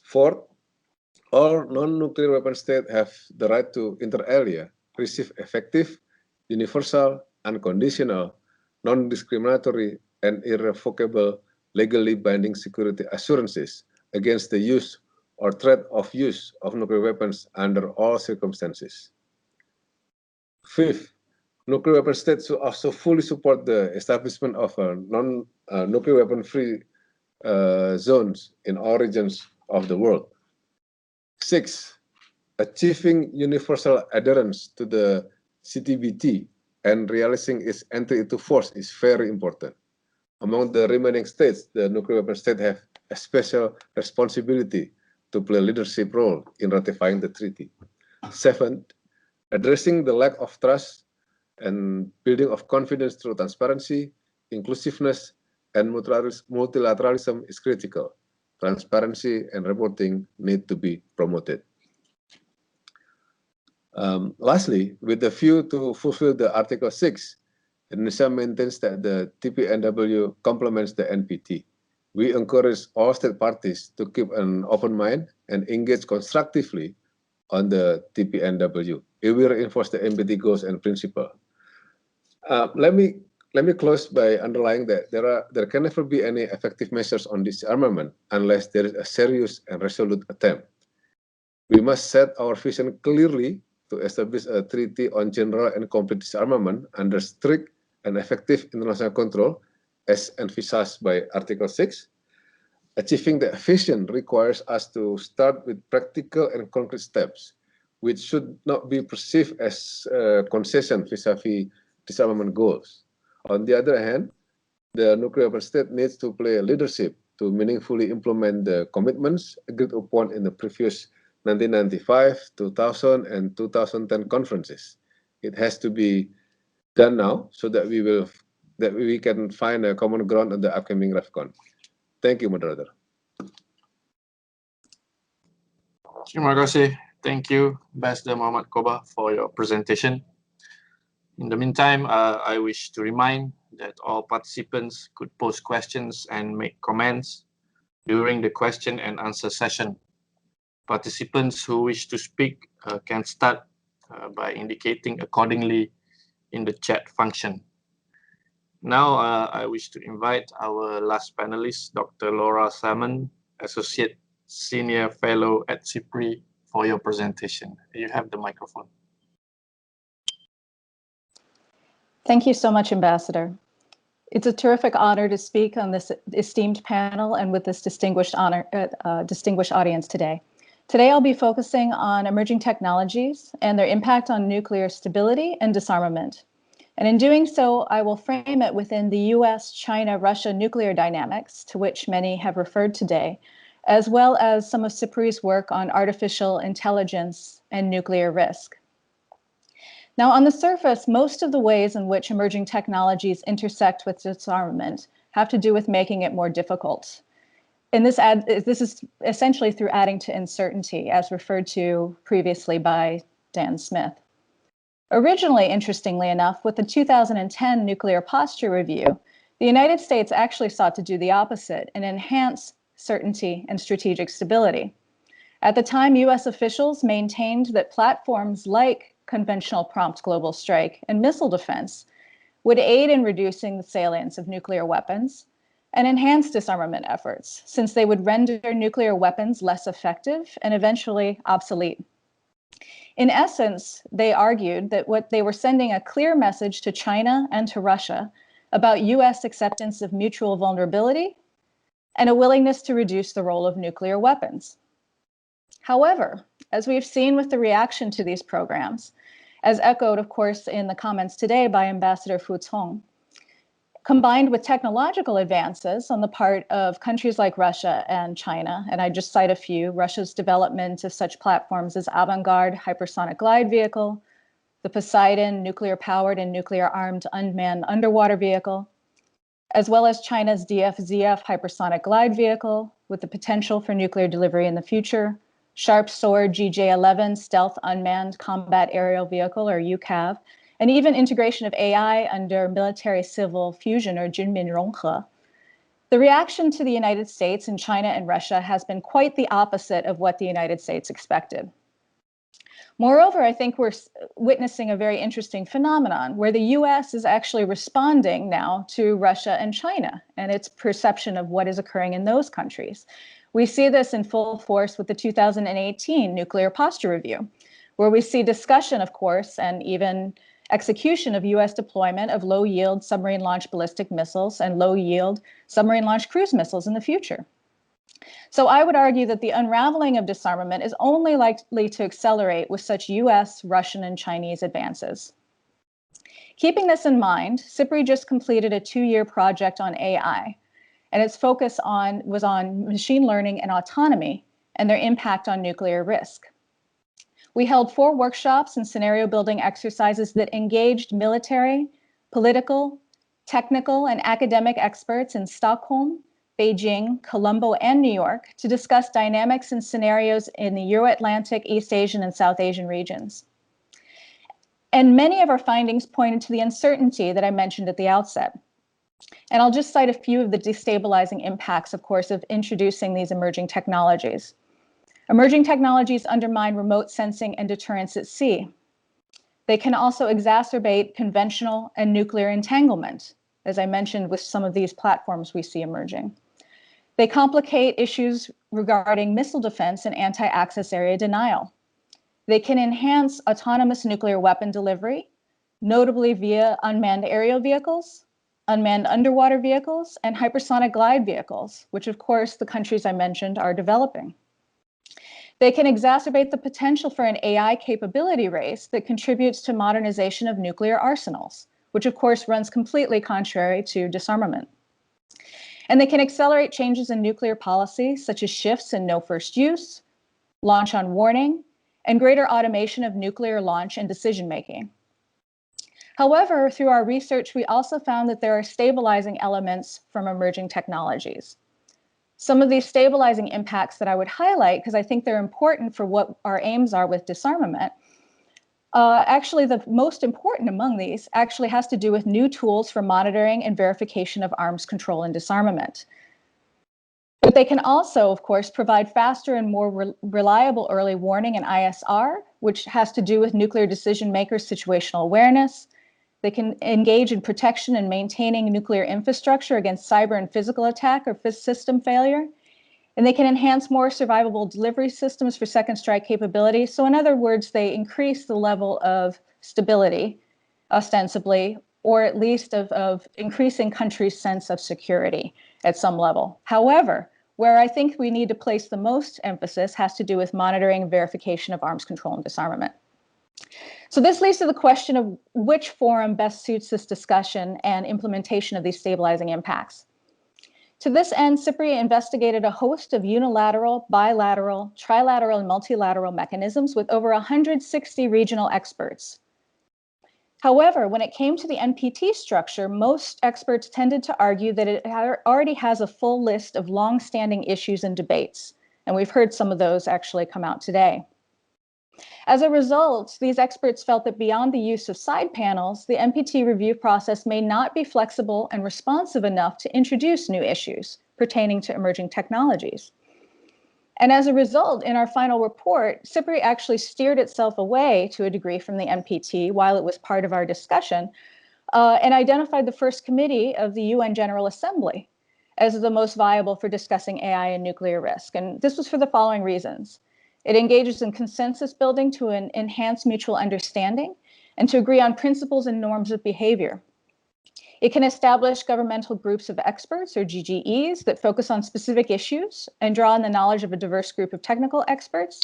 F: Fourth, all non-nuclear weapon states have the right to, inter alia, receive effective, universal, unconditional, non-discriminatory, and irrevocable legally binding security assurances against the use or threat of use of nuclear weapons under all circumstances. Fifth, nuclear weapon states should also fully support the establishment of non-nuclear weapon-free zones in all regions of the world. Six, achieving universal adherence to the CTBT and realizing its entry into force is very important. Among the remaining states, the nuclear weapon states have a special responsibility to play a leadership role in ratifying the treaty. Seventh, addressing the lack of trust and building of confidence through transparency, inclusiveness, and multilateralism is critical. Transparency and reporting need to be promoted. Lastly, with a view to fulfill the Article 6, Indonesia maintains that the TPNW complements the NPT. We encourage all state parties to keep an open mind and engage constructively on the TPNW. It will reinforce the NPT goals and principles. Let me close by underlining that there can never be any effective measures on disarmament unless there is a serious and resolute attempt. We must set our vision clearly to establish a treaty on general and complete disarmament under strict and effective international control, as envisaged by Article 6. Achieving that vision requires us to start with practical and concrete steps, which should not be perceived as concession vis-a-vis disarmament goals. On the other hand, the nuclear weapon state needs to play a leadership to meaningfully implement the commitments agreed upon in the previous 1995, 2000, and 2010 conferences. It has to be done now so that we can find a common ground on the upcoming REFCON. Thank you, moderator.
A: Terima kasih. Thank you, Ambassador Muhammad Koba, for your presentation. In the meantime, I wish to remind that all participants could pose questions and make comments during the question and answer session. Participants who wish to speak can start by indicating accordingly in the chat function. Now, I wish to invite our last panelist, Dr. Laura Salmon, Associate Senior Fellow at CIPRI, for your presentation. You have the microphone.
G: Thank you so much, Ambassador. It's a terrific honor to speak on this esteemed panel and with this distinguished audience today. Today, I'll be focusing on emerging technologies and their impact on nuclear stability and disarmament. And in doing so, I will frame it within the US, China, Russia nuclear dynamics, to which many have referred today, as well as some of CIPRI's work on artificial intelligence and nuclear risk. Now, on the surface, most of the ways in which emerging technologies intersect with disarmament have to do with making it more difficult. And this is essentially through adding to uncertainty, as referred to previously by Dan Smith. Originally, interestingly enough, with the 2010 Nuclear Posture Review, the United States actually sought to do the opposite and enhance certainty and strategic stability. At the time, US officials maintained that platforms like conventional prompt global strike and missile defense would aid in reducing the salience of nuclear weapons and enhance disarmament efforts, since they would render nuclear weapons less effective and eventually obsolete. In essence, they argued that they were sending a clear message to China and to Russia about US acceptance of mutual vulnerability and a willingness to reduce the role of nuclear weapons. However, as we've seen with the reaction to these programs, as echoed, of course, in the comments today by Ambassador Fu Cong, combined with technological advances on the part of countries like Russia and China, and I just cite a few, Russia's development of such platforms as Avangard hypersonic glide vehicle, the Poseidon nuclear-powered and nuclear-armed unmanned underwater vehicle, as well as China's DF-ZF hypersonic glide vehicle with the potential for nuclear delivery in the future, Sharp Sword GJ-11 stealth unmanned combat aerial vehicle, or UCAV, and even integration of AI under military-civil fusion, or Junminronghe. The reaction to the United States and China and Russia has been quite the opposite of what the United States expected. Moreover, I think we're witnessing a very interesting phenomenon where the US is actually responding now to Russia and China and its perception of what is occurring in those countries. We see this in full force with the 2018 Nuclear Posture Review, where we see discussion, of course, and even execution of US deployment of low-yield submarine-launched ballistic missiles and low-yield submarine-launched cruise missiles in the future. So I would argue that the unraveling of disarmament is only likely to accelerate with such US, Russian, and Chinese advances. Keeping this in mind, SIPRI just completed a 2-year project on AI, and its focus was on machine learning and autonomy and their impact on nuclear risk. We held 4 workshops and scenario building exercises that engaged military, political, technical, and academic experts in Stockholm, Beijing, Colombo, and New York to discuss dynamics and scenarios in the Euro-Atlantic, East Asian, and South Asian regions. And many of our findings pointed to the uncertainty that I mentioned at the outset. And I'll just cite a few of the destabilizing impacts, of course, of introducing these emerging technologies. Emerging technologies undermine remote sensing and deterrence at sea. They can also exacerbate conventional and nuclear entanglement, as I mentioned with some of these platforms we see emerging. They complicate issues regarding missile defense and anti-access area denial. They can enhance autonomous nuclear weapon delivery, notably via unmanned aerial vehicles, unmanned underwater vehicles, and hypersonic glide vehicles, which of course the countries I mentioned are developing. They can exacerbate the potential for an AI capability race that contributes to modernization of nuclear arsenals, which of course runs completely contrary to disarmament. And they can accelerate changes in nuclear policy, such as shifts in no first use, launch on warning, and greater automation of nuclear launch and decision-making. However, through our research, we also found that there are stabilizing elements from emerging technologies. Some of these stabilizing impacts that I would highlight, because I think they're important for what our aims are with disarmament, actually the most important among these actually has to do with new tools for monitoring and verification of arms control and disarmament. But they can also, of course, provide faster and more reliable early warning and ISR, which has to do with nuclear decision makers' situational awareness. They can engage in protection and maintaining nuclear infrastructure against cyber and physical attack or system failure. And they can enhance more survivable delivery systems for second strike capability. So in other words, they increase the level of stability, ostensibly, or at least of increasing countries' sense of security at some level. However, where I think we need to place the most emphasis has to do with monitoring and verification of arms control and disarmament. So this leads to the question of which forum best suits this discussion and implementation of these stabilizing impacts. To this end, SIPRI investigated a host of unilateral, bilateral, trilateral, and multilateral mechanisms with over 160 regional experts. However, when it came to the NPT structure, most experts tended to argue that it already has a full list of long-standing issues and debates, and we've heard some of those actually come out today. As a result, these experts felt that beyond the use of side panels, the NPT review process may not be flexible and responsive enough to introduce new issues pertaining to emerging technologies. And as a result, in our final report, SIPRI actually steered itself away to a degree from the NPT while it was part of our discussion and identified the first committee of the UN General Assembly as the most viable for discussing AI and nuclear risk. And this was for the following reasons. It engages in consensus building to enhance mutual understanding and to agree on principles and norms of behavior. It can establish governmental groups of experts, or GGEs, that focus on specific issues and draw on the knowledge of a diverse group of technical experts.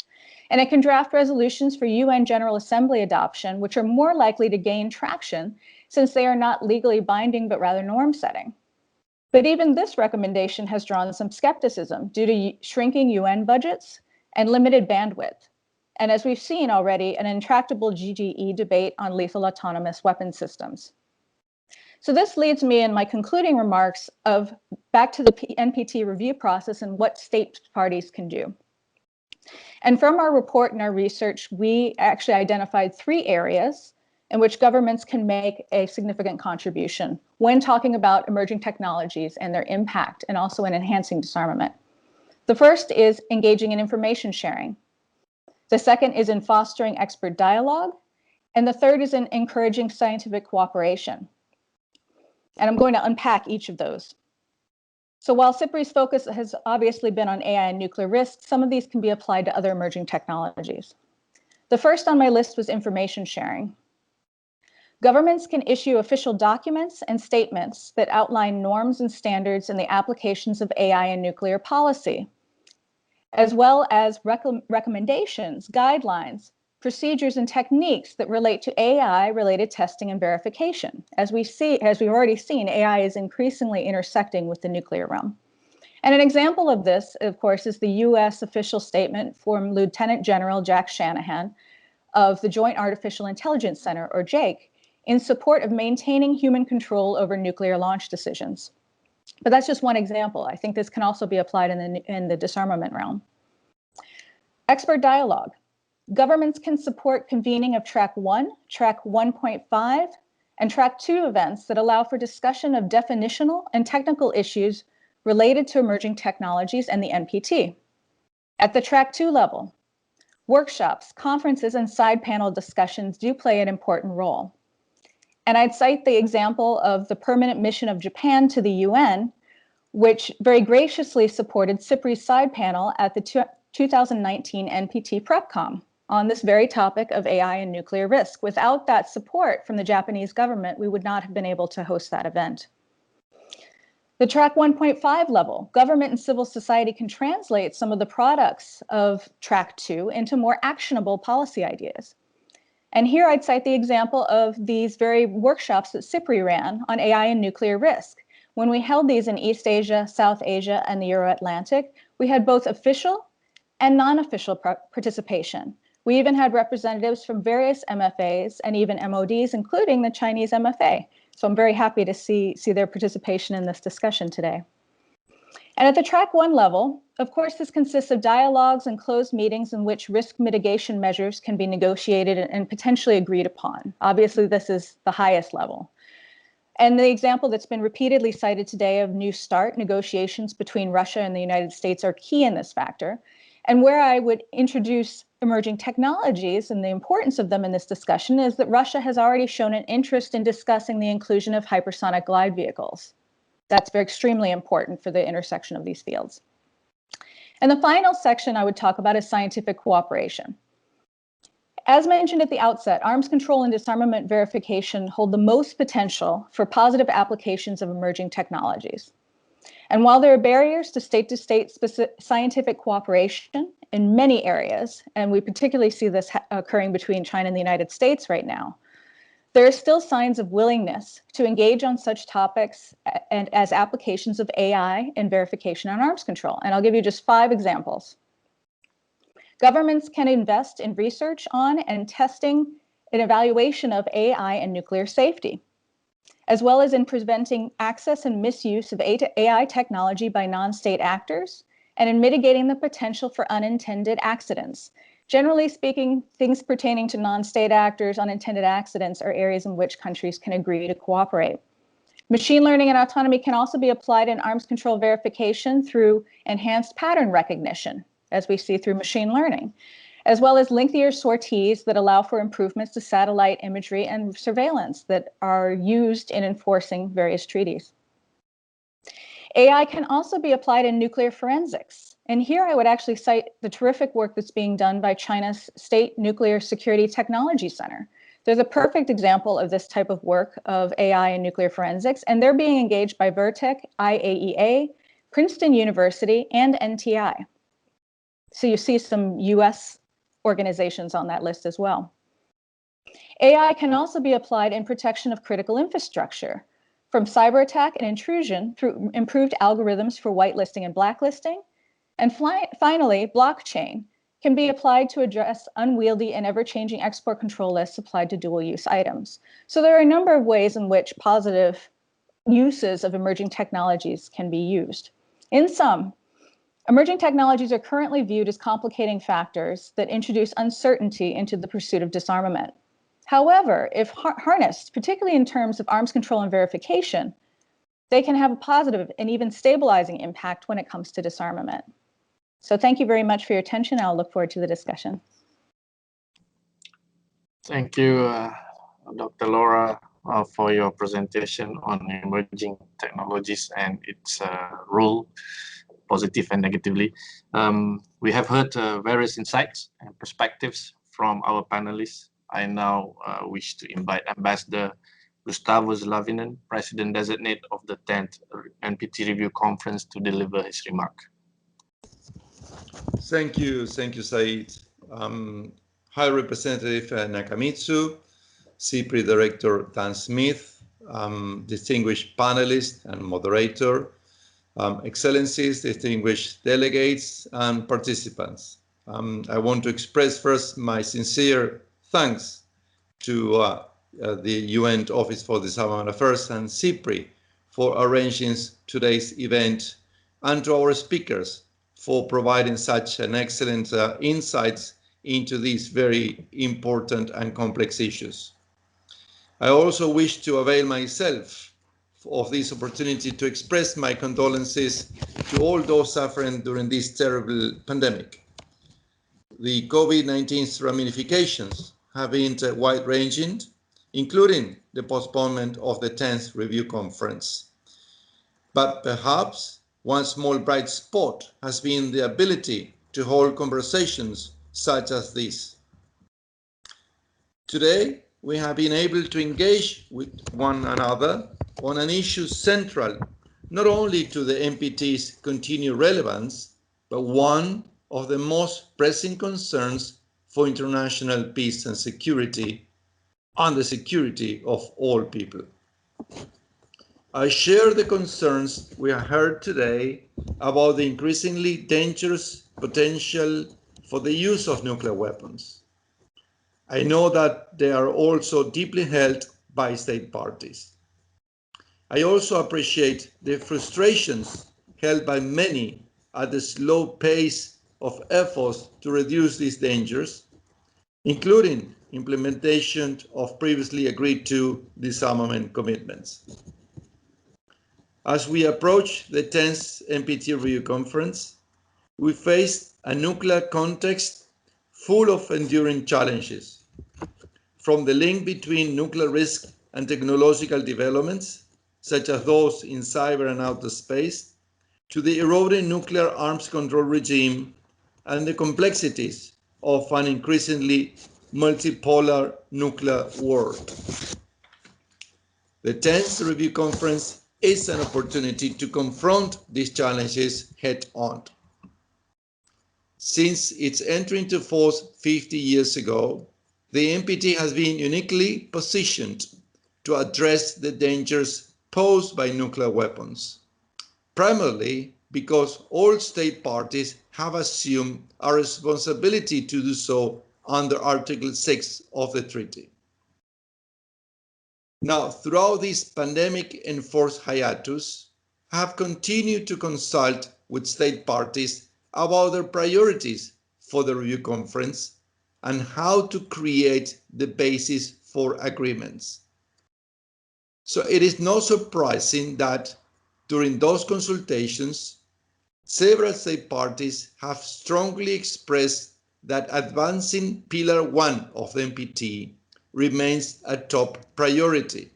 G: And it can draft resolutions for UN General Assembly adoption, which are more likely to gain traction since they are not legally binding, but rather norm setting. But even this recommendation has drawn some skepticism due to shrinking UN budgets and limited bandwidth. And as we've seen already, an intractable GGE debate on lethal autonomous weapon systems. So this leads me in my concluding remarks of back to the NPT review process and what state parties can do. And from our report and our research, we actually identified 3 areas in which governments can make a significant contribution when talking about emerging technologies and their impact, and also in enhancing disarmament. The first is engaging in information sharing. The second is in fostering expert dialogue. And the third is in encouraging scientific cooperation. And I'm going to unpack each of those. So while CIPRI's focus has obviously been on AI and nuclear risks, some of these can be applied to other emerging technologies. The first on my list was information sharing. Governments can issue official documents and statements that outline norms and standards in the applications of AI and nuclear policy, as well as recommendations, guidelines, procedures, and techniques that relate to AI-related testing and verification. As we've already seen, AI is increasingly intersecting with the nuclear realm. And an example of this, of course, is the US official statement from Lieutenant General Jack Shanahan of the Joint Artificial Intelligence Center, or JAIC, in support of maintaining human control over nuclear launch decisions. But that's just one example. I think this can also be applied in the disarmament realm. Expert dialogue. Governments can support convening of Track 1, Track 1.5, and Track 2 events that allow for discussion of definitional and technical issues related to emerging technologies and the NPT. At the Track 2 level, workshops, conferences, and side panel discussions do play an important role. And I'd cite the example of the permanent mission of Japan to the UN, which very graciously supported CIPRI's side panel at the 2019 NPT PrepCom on this very topic of AI and nuclear risk. Without that support from the Japanese government, we would not have been able to host that event. The Track 1.5 level, government and civil society can translate some of the products of Track 2 into more actionable policy ideas. And here I'd cite the example of these very workshops that CIPRI ran on AI and nuclear risk. When we held these in East Asia, South Asia, and the Euro-Atlantic, we had both official and non-official participation. We even had representatives from various MFAs and even MODs, including the Chinese MFA. So I'm very happy to see their participation in this discussion today. And at the Track 1 level, of course, this consists of dialogues and closed meetings in which risk mitigation measures can be negotiated and potentially agreed upon. Obviously, this is the highest level. And the example that's been repeatedly cited today of New START negotiations between Russia and the United States are key in this factor. And where I would introduce emerging technologies and the importance of them in this discussion is that Russia has already shown an interest in discussing the inclusion of hypersonic glide vehicles. That's very extremely important for the intersection of these fields. And the final section I would talk about is scientific cooperation. As mentioned at the outset, arms control and disarmament verification hold the most potential for positive applications of emerging technologies. And while there are barriers to state-to-state scientific cooperation in many areas, and we particularly see this occurring between China and the United States right now, there are still signs of willingness to engage on such topics and as applications of AI and verification on arms control. And I'll give you just 5 examples. Governments can invest in research on and testing and evaluation of AI and nuclear safety, as well as in preventing access and misuse of AI technology by non-state actors, and in mitigating the potential for unintended accidents. Generally speaking, things pertaining to non-state actors, unintended accidents, are areas in which countries can agree to cooperate. Machine learning and autonomy can also be applied in arms control verification through enhanced pattern recognition, as we see through machine learning, as well as lengthier sorties that allow for improvements to satellite imagery and surveillance that are used in enforcing various treaties. AI can also be applied in nuclear forensics. And here I would actually cite the terrific work that's being done by China's State Nuclear Security Technology Center. There's a perfect example of this type of work of AI and nuclear forensics, and they're being engaged by Vertec, IAEA, Princeton University, and NTI. So you see some US organizations on that list as well. AI can also be applied in protection of critical infrastructure, from cyber attack and intrusion through improved algorithms for whitelisting and blacklisting. And finally, blockchain can be applied to address unwieldy and ever-changing export control lists applied to dual-use items. So there are a number of ways in which positive uses of emerging technologies can be used. In sum, emerging technologies are currently viewed as complicating factors that introduce uncertainty into the pursuit of disarmament. However, if harnessed, particularly in terms of arms control and verification, they can have a positive and even stabilizing impact when it comes to disarmament. So thank you very much for your attention. I'll look forward to the discussion.
A: Thank you, Dr. Laura, for your presentation on emerging technologies and its role, positive and negatively. We have heard various insights and perspectives from our panelists. I now wish to invite Ambassador Gustavo Slavinen, President-designate of the 10th NPT Review Conference, to deliver his remark.
H: Thank you, Said. High Representative Nakamitsu, CIPRI Director Dan Smith, distinguished panelists and moderator, Excellencies, distinguished delegates and participants. I want to express first my sincere thanks to the UN Office for Disarmament Affairs and CIPRI for arranging today's event, and to our speakers for providing such an excellent insights into these very important and complex issues. I also wish to avail myself of this opportunity to express my condolences to all those suffering during this terrible pandemic. The COVID-19's ramifications have been wide-ranging, including the postponement of the 10th Review Conference. But perhaps one small bright spot has been the ability to hold conversations such as this. Today, we have been able to engage with one another on an issue central not only to the NPT's continued relevance, but one of the most pressing concerns for international peace and security, and the security of all people. I share the concerns we have heard today about the increasingly dangerous potential for the use of nuclear weapons. I know that they are also deeply held by state parties. I also appreciate the frustrations held by many at the slow pace of efforts to reduce these dangers, including implementation of previously agreed to disarmament commitments. As we approach the 10th NPT Review Conference, we face a nuclear context full of enduring challenges, from the link between nuclear risk and technological developments, such as those in cyber and outer space, to the eroding nuclear arms control regime and the complexities of an increasingly multipolar nuclear world. The 10th Review Conference is an opportunity to confront these challenges head-on. Since its entry into force 50 years ago, the NPT has been uniquely positioned to address the dangers posed by nuclear weapons, primarily because all state parties have assumed a responsibility to do so under Article 6 of the treaty. Now, throughout this pandemic-enforced hiatus, I have continued to consult with state parties about their priorities for the review conference and how to create the basis for agreements. So it is not surprising that during those consultations, several state parties have strongly expressed that advancing Pillar 1 of the NPT remains a top priority,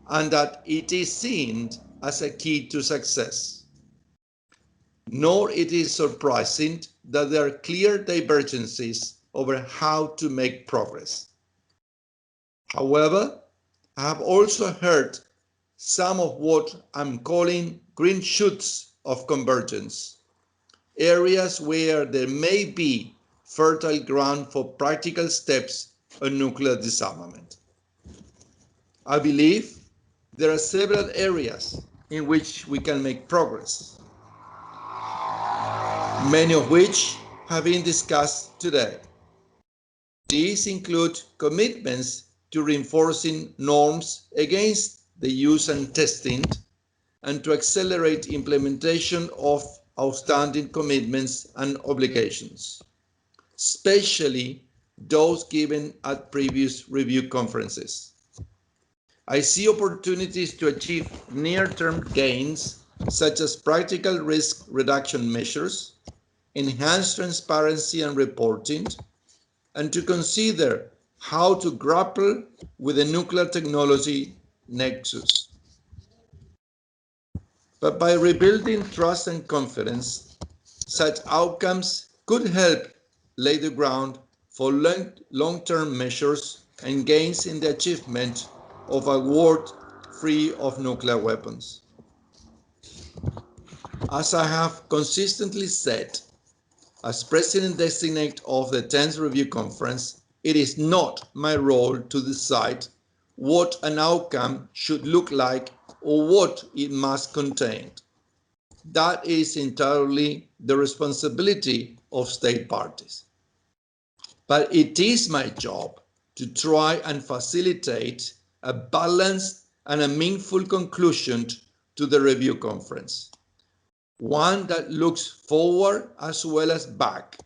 H: and that it is seen as a key to success. Nor it is surprising that there are clear divergences over how to make progress. However, I have also heard some of what I'm calling green shoots of convergence, areas where there may be fertile ground for practical steps on nuclear disarmament. I believe there are several areas in which we can make progress, many of which have been discussed today. These include commitments to reinforcing norms against the use and testing, and to accelerate implementation of outstanding commitments and obligations, especially those given at previous review conferences. I see opportunities to achieve near-term gains, such as practical risk reduction measures, enhanced transparency and reporting, and to consider how to grapple with the nuclear technology nexus. But by rebuilding trust and confidence, such outcomes could help lay the ground for long-term measures and gains in the achievement of a world free of nuclear weapons. As I have consistently said, as President-designate of the 10th Review Conference, it is not my role to decide what an outcome should look like or what it must contain. That is entirely the responsibility of state parties. But it is my job to try and facilitate a balanced and a meaningful conclusion to the review conference, one that looks forward as well as back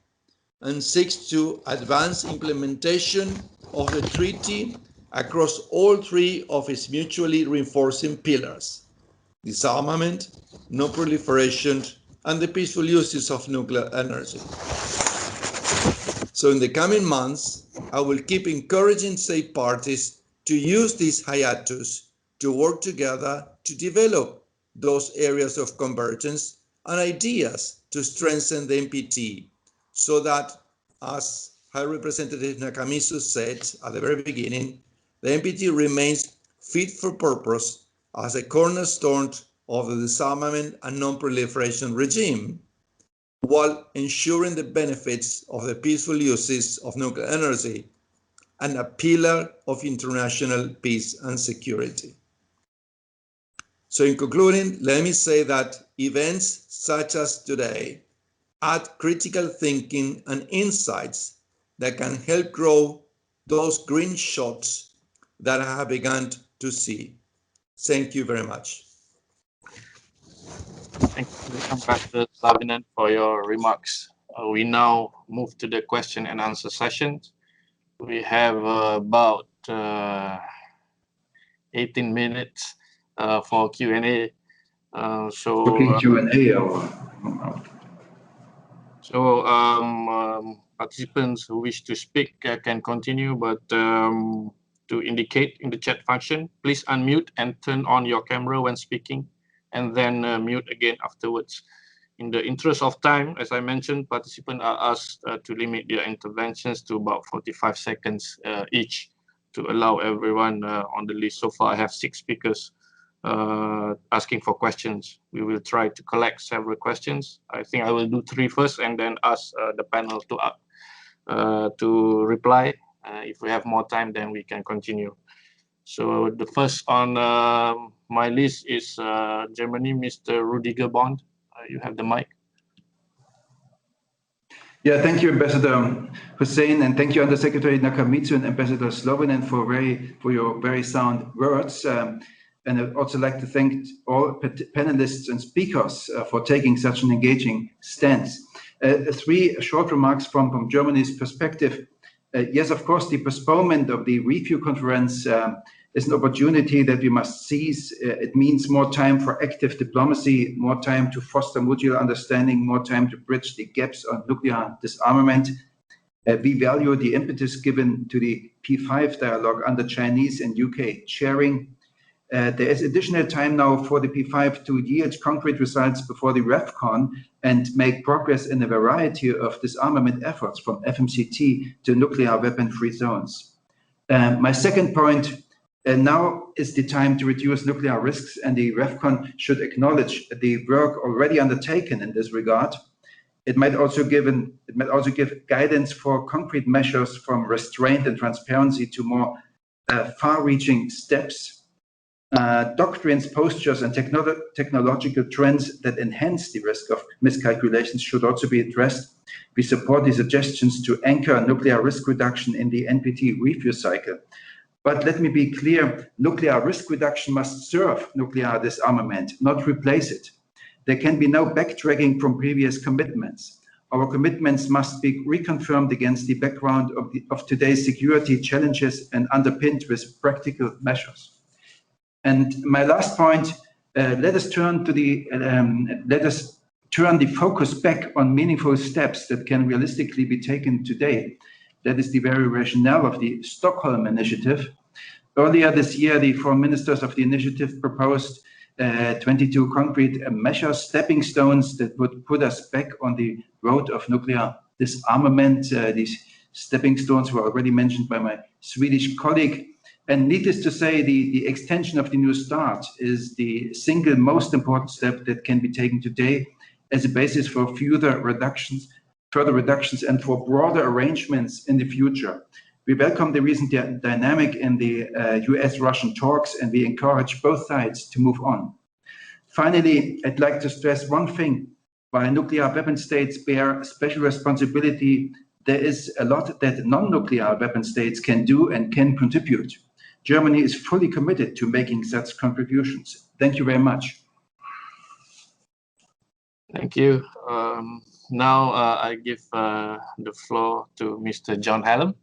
H: and seeks to advance implementation of the treaty across all three of its mutually reinforcing pillars: disarmament, non-proliferation, and the peaceful uses of nuclear energy. So in the coming months, I will keep encouraging state parties to use this hiatus to work together to develop those areas of convergence and ideas to strengthen the NPT, so that, as High Representative Nakamitsu said at the very beginning, the NPT remains fit for purpose as a cornerstone of the disarmament and non-proliferation regime, while ensuring the benefits of the peaceful uses of nuclear energy and a pillar of international peace and security. So in concluding, let me say that events such as today add critical thinking and insights that can help grow those green shoots that I have begun to see. Thank you very much.
A: Thank you, Ambassador Savinan, for your remarks. We now move to the question and answer session. We have about 18 minutes for Q&A. Participants who wish to speak can continue, but to indicate in the chat function, please unmute and turn on your camera when speaking, and then mute again afterwards. In the interest of time, as I mentioned, participants are asked to limit their interventions to about 45 seconds each to allow everyone on the list. So far, I have 6 speakers asking for questions. We will try to collect several questions. I think I will do 3 first and then ask the panel to reply. If we have more time, then we can continue. So the first on my list is Germany, Mr. Rudiger Bond. You have the mic.
I: Yeah, thank you, Ambassador Hussein, and thank you, Undersecretary Nakamitsu and Ambassador Slobodan for your very sound words. And I'd also like to thank all panelists and speakers for taking such an engaging stance. 3 short remarks from Germany's perspective. Yes, of course, the postponement of the review conference is an opportunity that we must seize. It means more time for active diplomacy, more time to foster mutual understanding, more time to bridge the gaps on nuclear disarmament. We value the impetus given to the P5 dialogue under Chinese and UK chairing. There is additional time now for the P5 to yield concrete results before the REFCON and make progress in a variety of disarmament efforts, from FMCT to nuclear weapon-free zones. My second point, now is the time to reduce nuclear risks, and the REFCON should acknowledge the work already undertaken in this regard. It might also give guidance for concrete measures, from restraint and transparency to more far-reaching steps. Doctrines, postures, and technological trends that enhance the risk of miscalculations should also be addressed. We support the suggestions to anchor nuclear risk reduction in the NPT review cycle. But let me be clear, nuclear risk reduction must serve nuclear disarmament, not replace it. There can be no backtracking from previous commitments. Our commitments must be reconfirmed against the background of today's security challenges and underpinned with practical measures. And my last point, let us turn the focus back on meaningful steps that can realistically be taken today. That is the very rationale of the Stockholm Initiative. Earlier this year, the foreign ministers of the initiative proposed 22 concrete measures, stepping stones that would put us back on the road of nuclear disarmament. These stepping stones were already mentioned by my Swedish colleague. And needless to say, the extension of the New START is the single most important step that can be taken today as a basis for further reductions and for broader arrangements in the future. We welcome the recent dynamic in the US-Russian talks, and we encourage both sides to move on. Finally, I'd like to stress one thing. While nuclear weapon states bear special responsibility, there is a lot that non-nuclear weapon states can do and can contribute. Germany is fully committed to making such contributions. Thank you very much.
A: Thank you. Now I give the floor to Mr. John Hallam.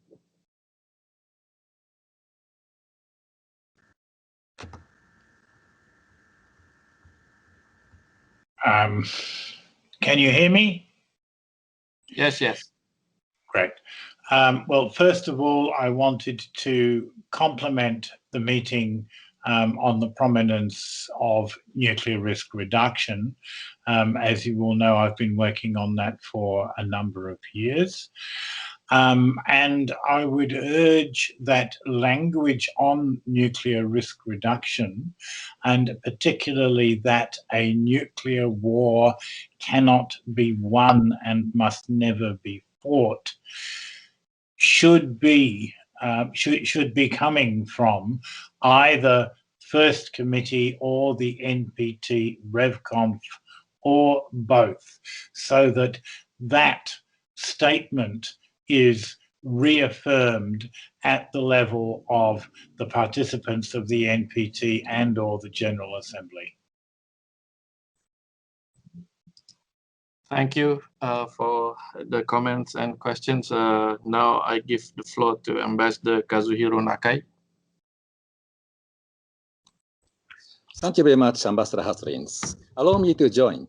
J: Can you hear me?
A: Yes, yes.
J: Great. Well, first of all, I wanted to compliment the meeting on the prominence of nuclear risk reduction. As you all know, I've been working on that for a number of years. And I would urge that language on nuclear risk reduction, and particularly that a nuclear war cannot be won and must never be fought, should be coming from either First Committee or the NPT RevConf, or both, so that that statement is reaffirmed at the level of the participants of the NPT and or the General Assembly.
A: Thank you for the comments and questions. Now I give the floor to Ambassador Kazuhiro Nakai.
K: Thank you very much, Ambassador Haslins. Allow me to join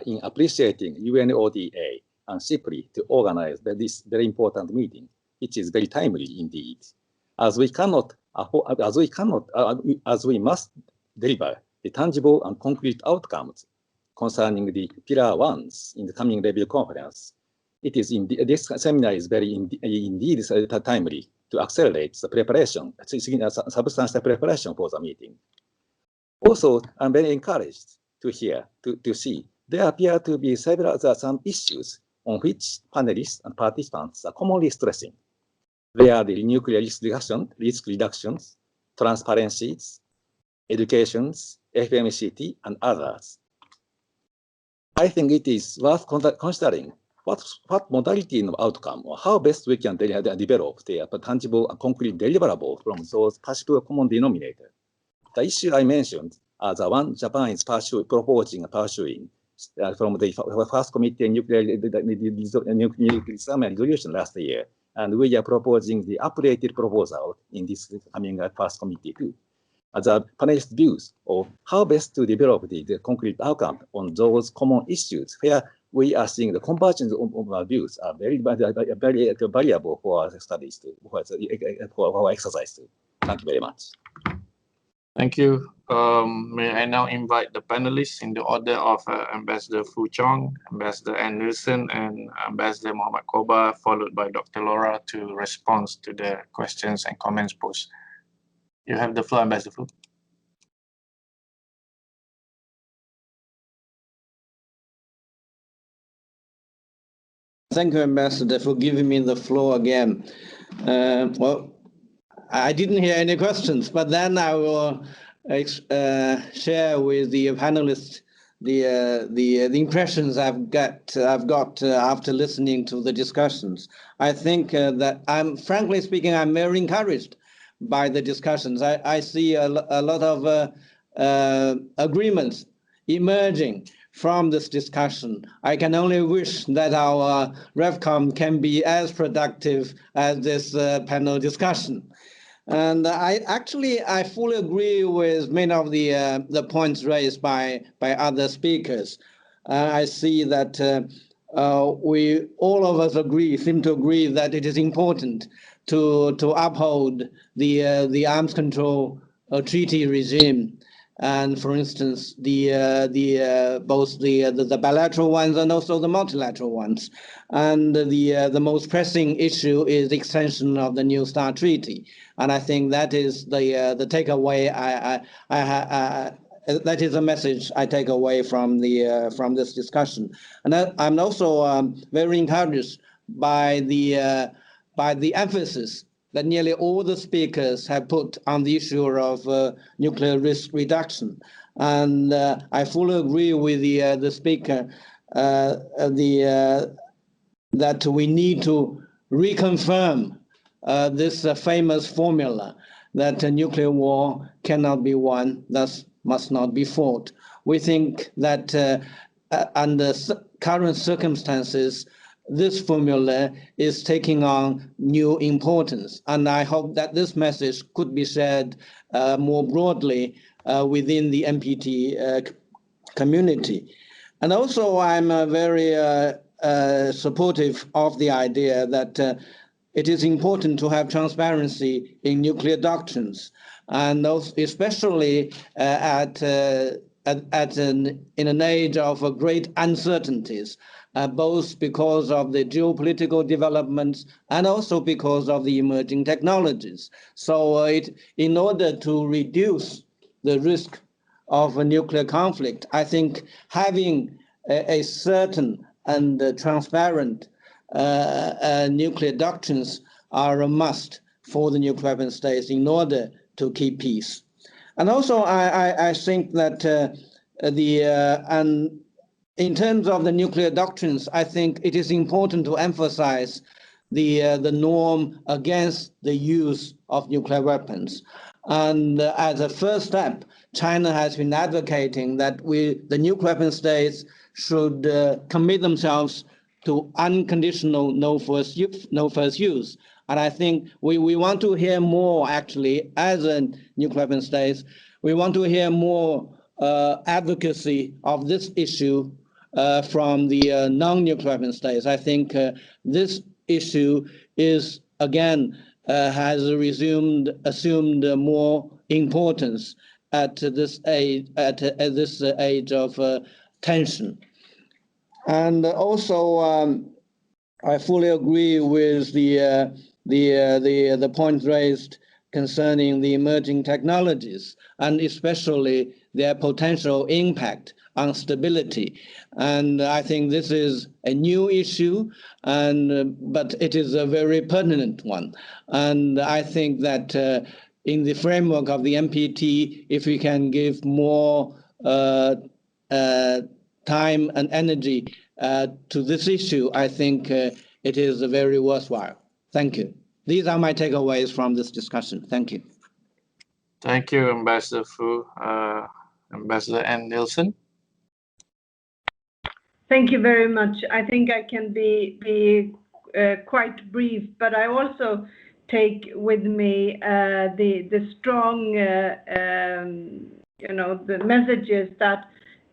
K: in appreciating UNODA and CIPRI to organize this very important meeting, which is very timely indeed, as we must deliver the tangible and concrete outcomes concerning the Pillar 1s in the coming review conference. It is this seminar is very indeed timely to accelerate the preparation, substantial preparation for the meeting. Also, I'm very encouraged to see there appear to be some issues on which panelists and participants are commonly stressing. They are the nuclear risk reductions, transparencies, educations, FMCT, and others. I think it is worth considering what modality of outcome or how best we can develop the tangible and concrete deliverable from those possible common denominator. The issue I mentioned are the one Japan is proposing and pursuing from the first committee nuclear disarmament resolution last year, and we are proposing the updated proposal in this coming first committee too. The panelist views of how best to develop the concrete outcome on those common issues where we are seeing the convergence of our views are very valuable for our studies, for our exercise. Thank you very much.
A: Thank you. May I now invite the panelists in the order of Ambassador Fu Chong, Ambassador Ann Nielsen, and Ambassador Muhammad Koba, followed by Dr. Laura to respond to the questions and comments posed. You have the floor, Ambassador Fu.
D: Thank you, Ambassador, for giving me the floor again. Well, I didn't hear any questions, but then I will share with the panelists the impressions I've got after listening to the discussions. I think that frankly speaking, I'm very encouraged by the discussions. I see a lot of agreements emerging from this discussion. I can only wish that our RevCom can be as productive as this panel discussion. And I fully agree with many of the points raised by other speakers. I see that all of us seem to agree that it is important to uphold the arms control treaty regime. And for instance, both the bilateral ones and also the multilateral ones. And the most pressing issue is the extension of the New START Treaty. And I think that is the takeaway. That is a message I take away from this discussion. And I'm also very encouraged by the emphasis that nearly all the speakers have put on the issue of nuclear risk reduction. And I fully agree with the speaker that we need to reconfirm this famous formula that a nuclear war cannot be won, thus must not be fought. We think that under current circumstances, this formula is taking on new importance. And I hope that this message could be shared more broadly within the NPT community. And also, I'm very supportive of the idea that it is important to have transparency in nuclear doctrines, and especially in an age of great uncertainties, both because of the geopolitical developments and also because of the emerging technologies. So in order to reduce the risk of a nuclear conflict, I think having a certain and transparent nuclear doctrines are a must for the nuclear weapon states in order to keep peace. And also, I think that in terms of the nuclear doctrines, I think it is important to emphasize the norm against the use of nuclear weapons. And as a first step, China has been advocating that the nuclear weapon states should commit themselves to unconditional no first use. And I think we want to hear more, actually, as a nuclear weapon states, we want to hear more advocacy of this issue from the non-nuclear weapon states. I think this issue is, again, has assumed more importance at this age of tension. And also, I fully agree with the points raised concerning the emerging technologies, and especially their potential impact on stability. And I think this is a new issue, but it is a very pertinent one. And I think that in the framework of the NPT, if we can give more time and energy to this issue, I think it is very worthwhile. Thank you. These are my takeaways from this discussion. Thank you.
A: Thank you, Ambassador Fu. Ambassador Ann Nielsen.
E: Thank you very much. I think I can be quite brief, but I also take with me the strong, the messages that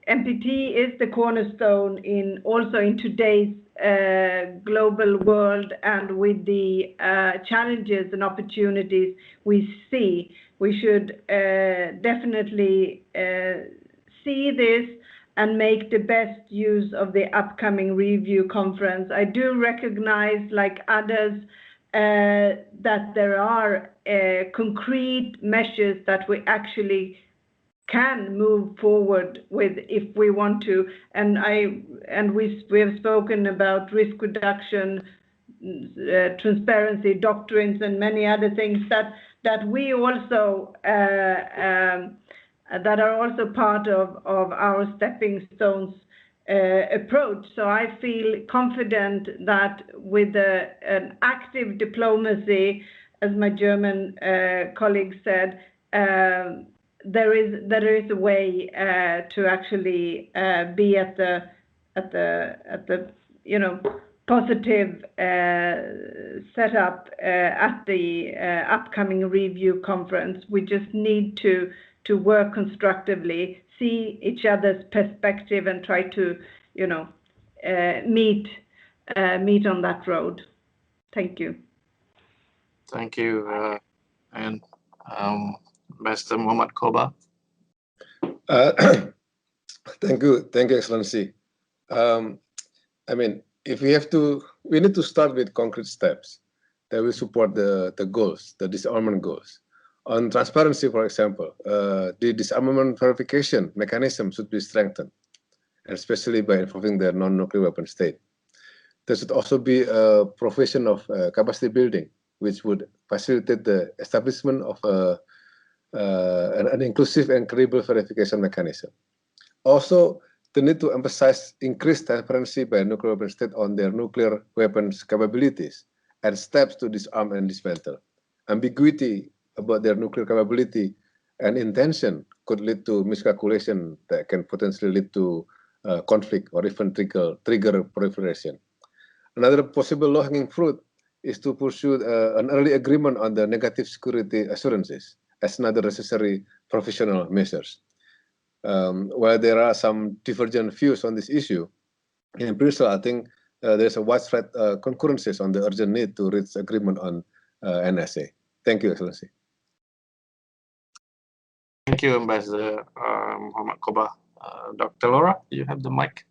E: NPT is the cornerstone also in today's global world, and with the challenges and opportunities we see, we should definitely see this and make the best use of the upcoming review conference. I do recognize, like others, that there are concrete measures that we actually can move forward with if we want to. And we have spoken about risk reduction, transparency doctrines, and many other things that we also that are also part of our stepping stones approach. So I feel confident that with an active diplomacy, as my German colleague said, there is a way to actually be at the positive setup at the upcoming review conference. We just need to work constructively, see each other's perspective, and try to meet on that road. Thank you.
A: Thank you, and Mr. Muhammad Koba.
F: Thank you, Excellency. I mean, if we need to start with concrete steps that will support the goals, the disarmament goals. On transparency, for example, the disarmament verification mechanism should be strengthened, especially by involving the non-nuclear weapon state. There should also be a provision of capacity building, which would facilitate the establishment of an inclusive and credible verification mechanism. Also, the need to emphasize increased transparency by nuclear weapon state on their nuclear weapons capabilities and steps to disarm and dismantle. Ambiguity about their nuclear capability and intention could lead to miscalculation that can potentially lead to conflict or even trigger proliferation. Another possible low-hanging fruit is to pursue an early agreement on the negative security assurances as another necessary professional measures. While there are some divergent views on this issue, in principle, I think there's a widespread concurrences on the urgent need to reach agreement on NSA. Thank you, Excellency.
A: Thank you, Ambassador Muhammad Koba. Dr. Laura, you have the mic.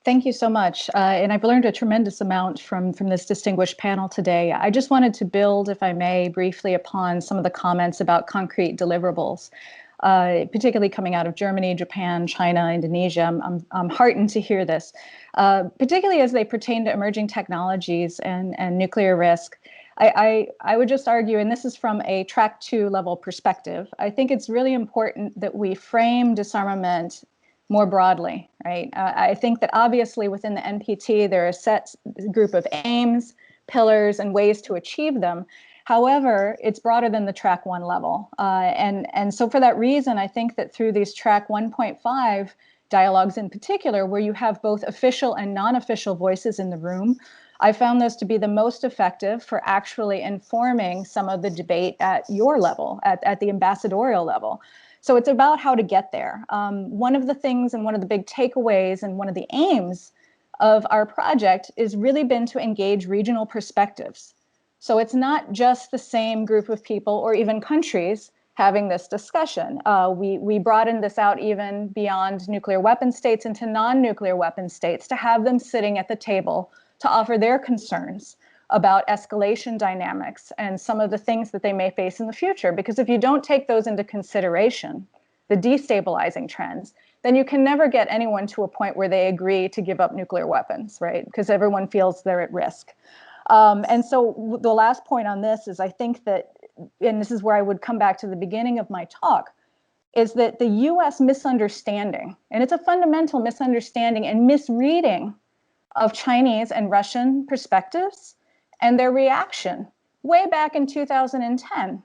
G: Thank you so much. And I've learned a tremendous amount from this distinguished panel today. I just wanted to build, if I may, briefly upon some of the comments about concrete deliverables, particularly coming out of Germany, Japan, China, Indonesia. I'm heartened to hear this, particularly as they pertain to emerging technologies and nuclear risk. I would just argue, and this is from a track 2 level perspective, I think it's really important that we frame disarmament more broadly, right? I think that obviously within the NPT, there are a set group of aims, pillars, and ways to achieve them. However, it's broader than the track 1 level. And so for that reason, I think that through these track 1.5 dialogues in particular, where you have both official and non-official voices in the room, I found those to be the most effective for actually informing some of the debate at your level, at the ambassadorial level. So it's about how to get there. One of the things and one of the big takeaways and one of the aims of our project is really been to engage regional perspectives. So it's not just the same group of people or even countries having this discussion. We broadened this out even beyond nuclear weapon states into non-nuclear weapon states to have them sitting at the table to offer their concerns about escalation dynamics and some of the things that they may face in the future. Because if you don't take those into consideration, the destabilizing trends, then you can never get anyone to a point where they agree to give up nuclear weapons, right? Because everyone feels they're at risk. And so the last point on this is I think that, and this is where I would come back to the beginning of my talk, is that the US misunderstanding, and it's a fundamental misunderstanding and misreading of Chinese and Russian perspectives and their reaction way back in 2010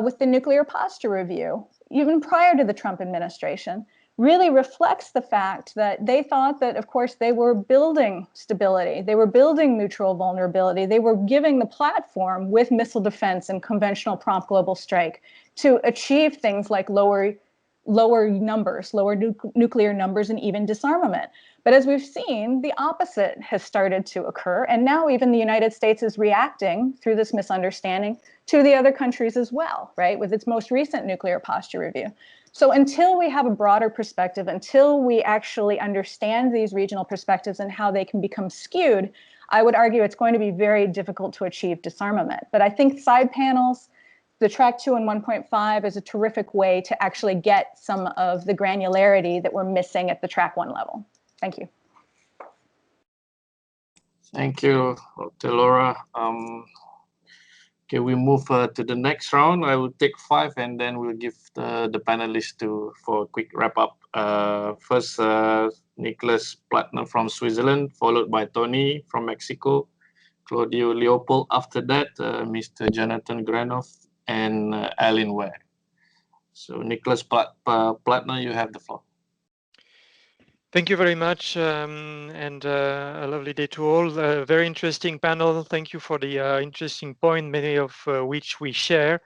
G: with the nuclear posture review, even prior to the Trump administration, really reflects the fact that they thought that, of course, they were building stability, they were building mutual vulnerability, they were giving the platform with missile defense and conventional prompt global strike to achieve things like lower lower numbers, lower nuclear numbers, and even disarmament. But as we've seen, the opposite has started to occur. And now even the United States is reacting through this misunderstanding to the other countries as well, right, with its most recent nuclear posture review. So until we have a broader perspective, until we actually understand these regional perspectives and how they can become skewed, I would argue it's going to be very difficult to achieve disarmament. But I think side panels, the track 2 and 1.5 is a terrific way to actually get some of the granularity that we're missing at the track 1 level. Thank you.
A: Thank you, Dr. Laura. Okay, we move to the next round. I will take 5 and then we'll give the panelists for a quick wrap up. First, Nicholas Plattner from Switzerland, followed by Tony from Mexico, Claudio Leopold after that, Mr. Jonathan Granoff, and Alan Ware. So Nicholas Plattner, you have the floor.
L: Thank you very much, and a lovely day to all. Very interesting panel. Thank you for the interesting point, many of which we share,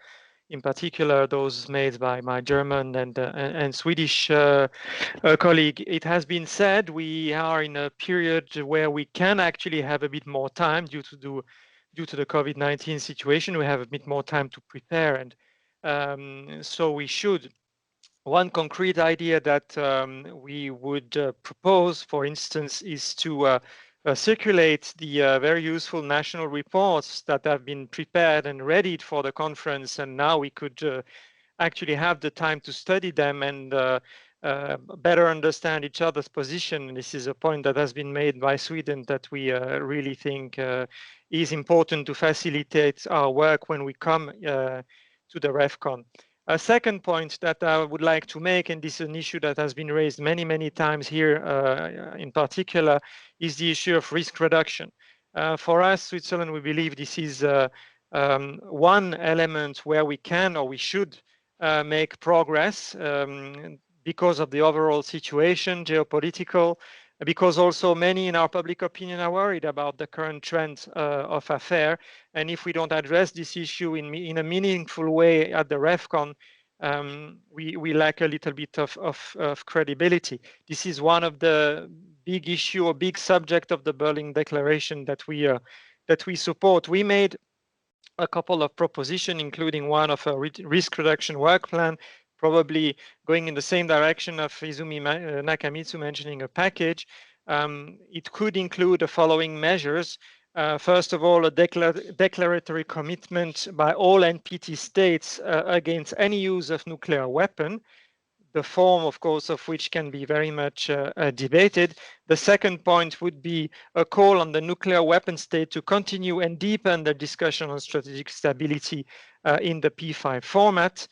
L: in particular those made by my German and Swedish colleague. It has been said we are in a period where we can actually have a bit more time due to the COVID-19 situation. We have a bit more time to prepare, and so we should. One concrete idea that we would propose, for instance, is to circulate the very useful national reports that have been prepared and readied for the conference, and now we could actually have the time to study them and better understand each other's position. This is a point that has been made by Sweden that we really think is important to facilitate our work when we come to the REFCON. A second point that I would like to make, and this is an issue that has been raised many, many times here in particular, is the issue of risk reduction. For us, Switzerland, we believe this is one element where we can or we should make progress because of the overall situation, geopolitical, because also many in our public opinion are worried about the current trend of affair. And if we don't address this issue in a meaningful way at the REFCON, we lack a little bit of credibility. This is one of the big issue or big subject of the Berlin Declaration that we support. We made a couple of propositions, including one of a risk reduction work plan, probably going in the same direction of Izumi Nakamitsu mentioning a package. It could include the following measures. First of all, a declaratory commitment by all NPT states against any use of nuclear weapon, the form, of course, of which can be very much debated. The second point would be a call on the nuclear weapon state to continue and deepen the discussion on strategic stability in the P5 format.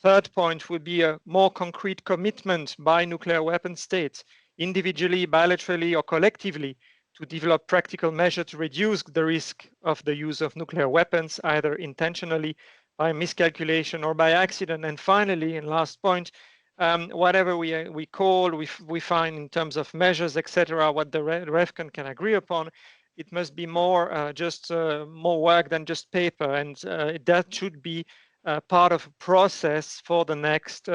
L: Third point would be a more concrete commitment by nuclear weapon states, individually, bilaterally, or collectively, to develop practical measures to reduce the risk of the use of nuclear weapons, either intentionally, by miscalculation, or by accident. And finally, and last point, whatever we call, we find in terms of measures, etc., what the REFCON can agree upon, it must be more more work than just paper, and that should be part of a process for the next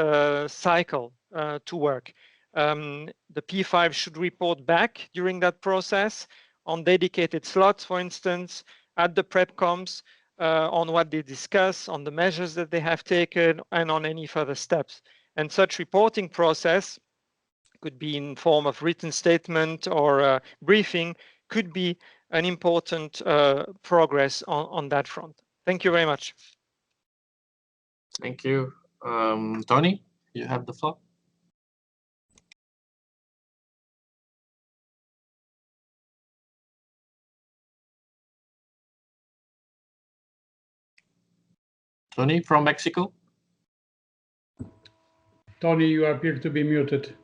L: cycle to work. The P5 should report back during that process on dedicated slots, for instance, at the PrepComs, on what they discuss, on the measures that they have taken, and on any further steps. And such reporting process could be in form of written statement or briefing, could be an important progress on that front. Thank you very much.
A: Thank you. Tony, you have the floor. Tony from Mexico.
M: Tony, you appear to be muted.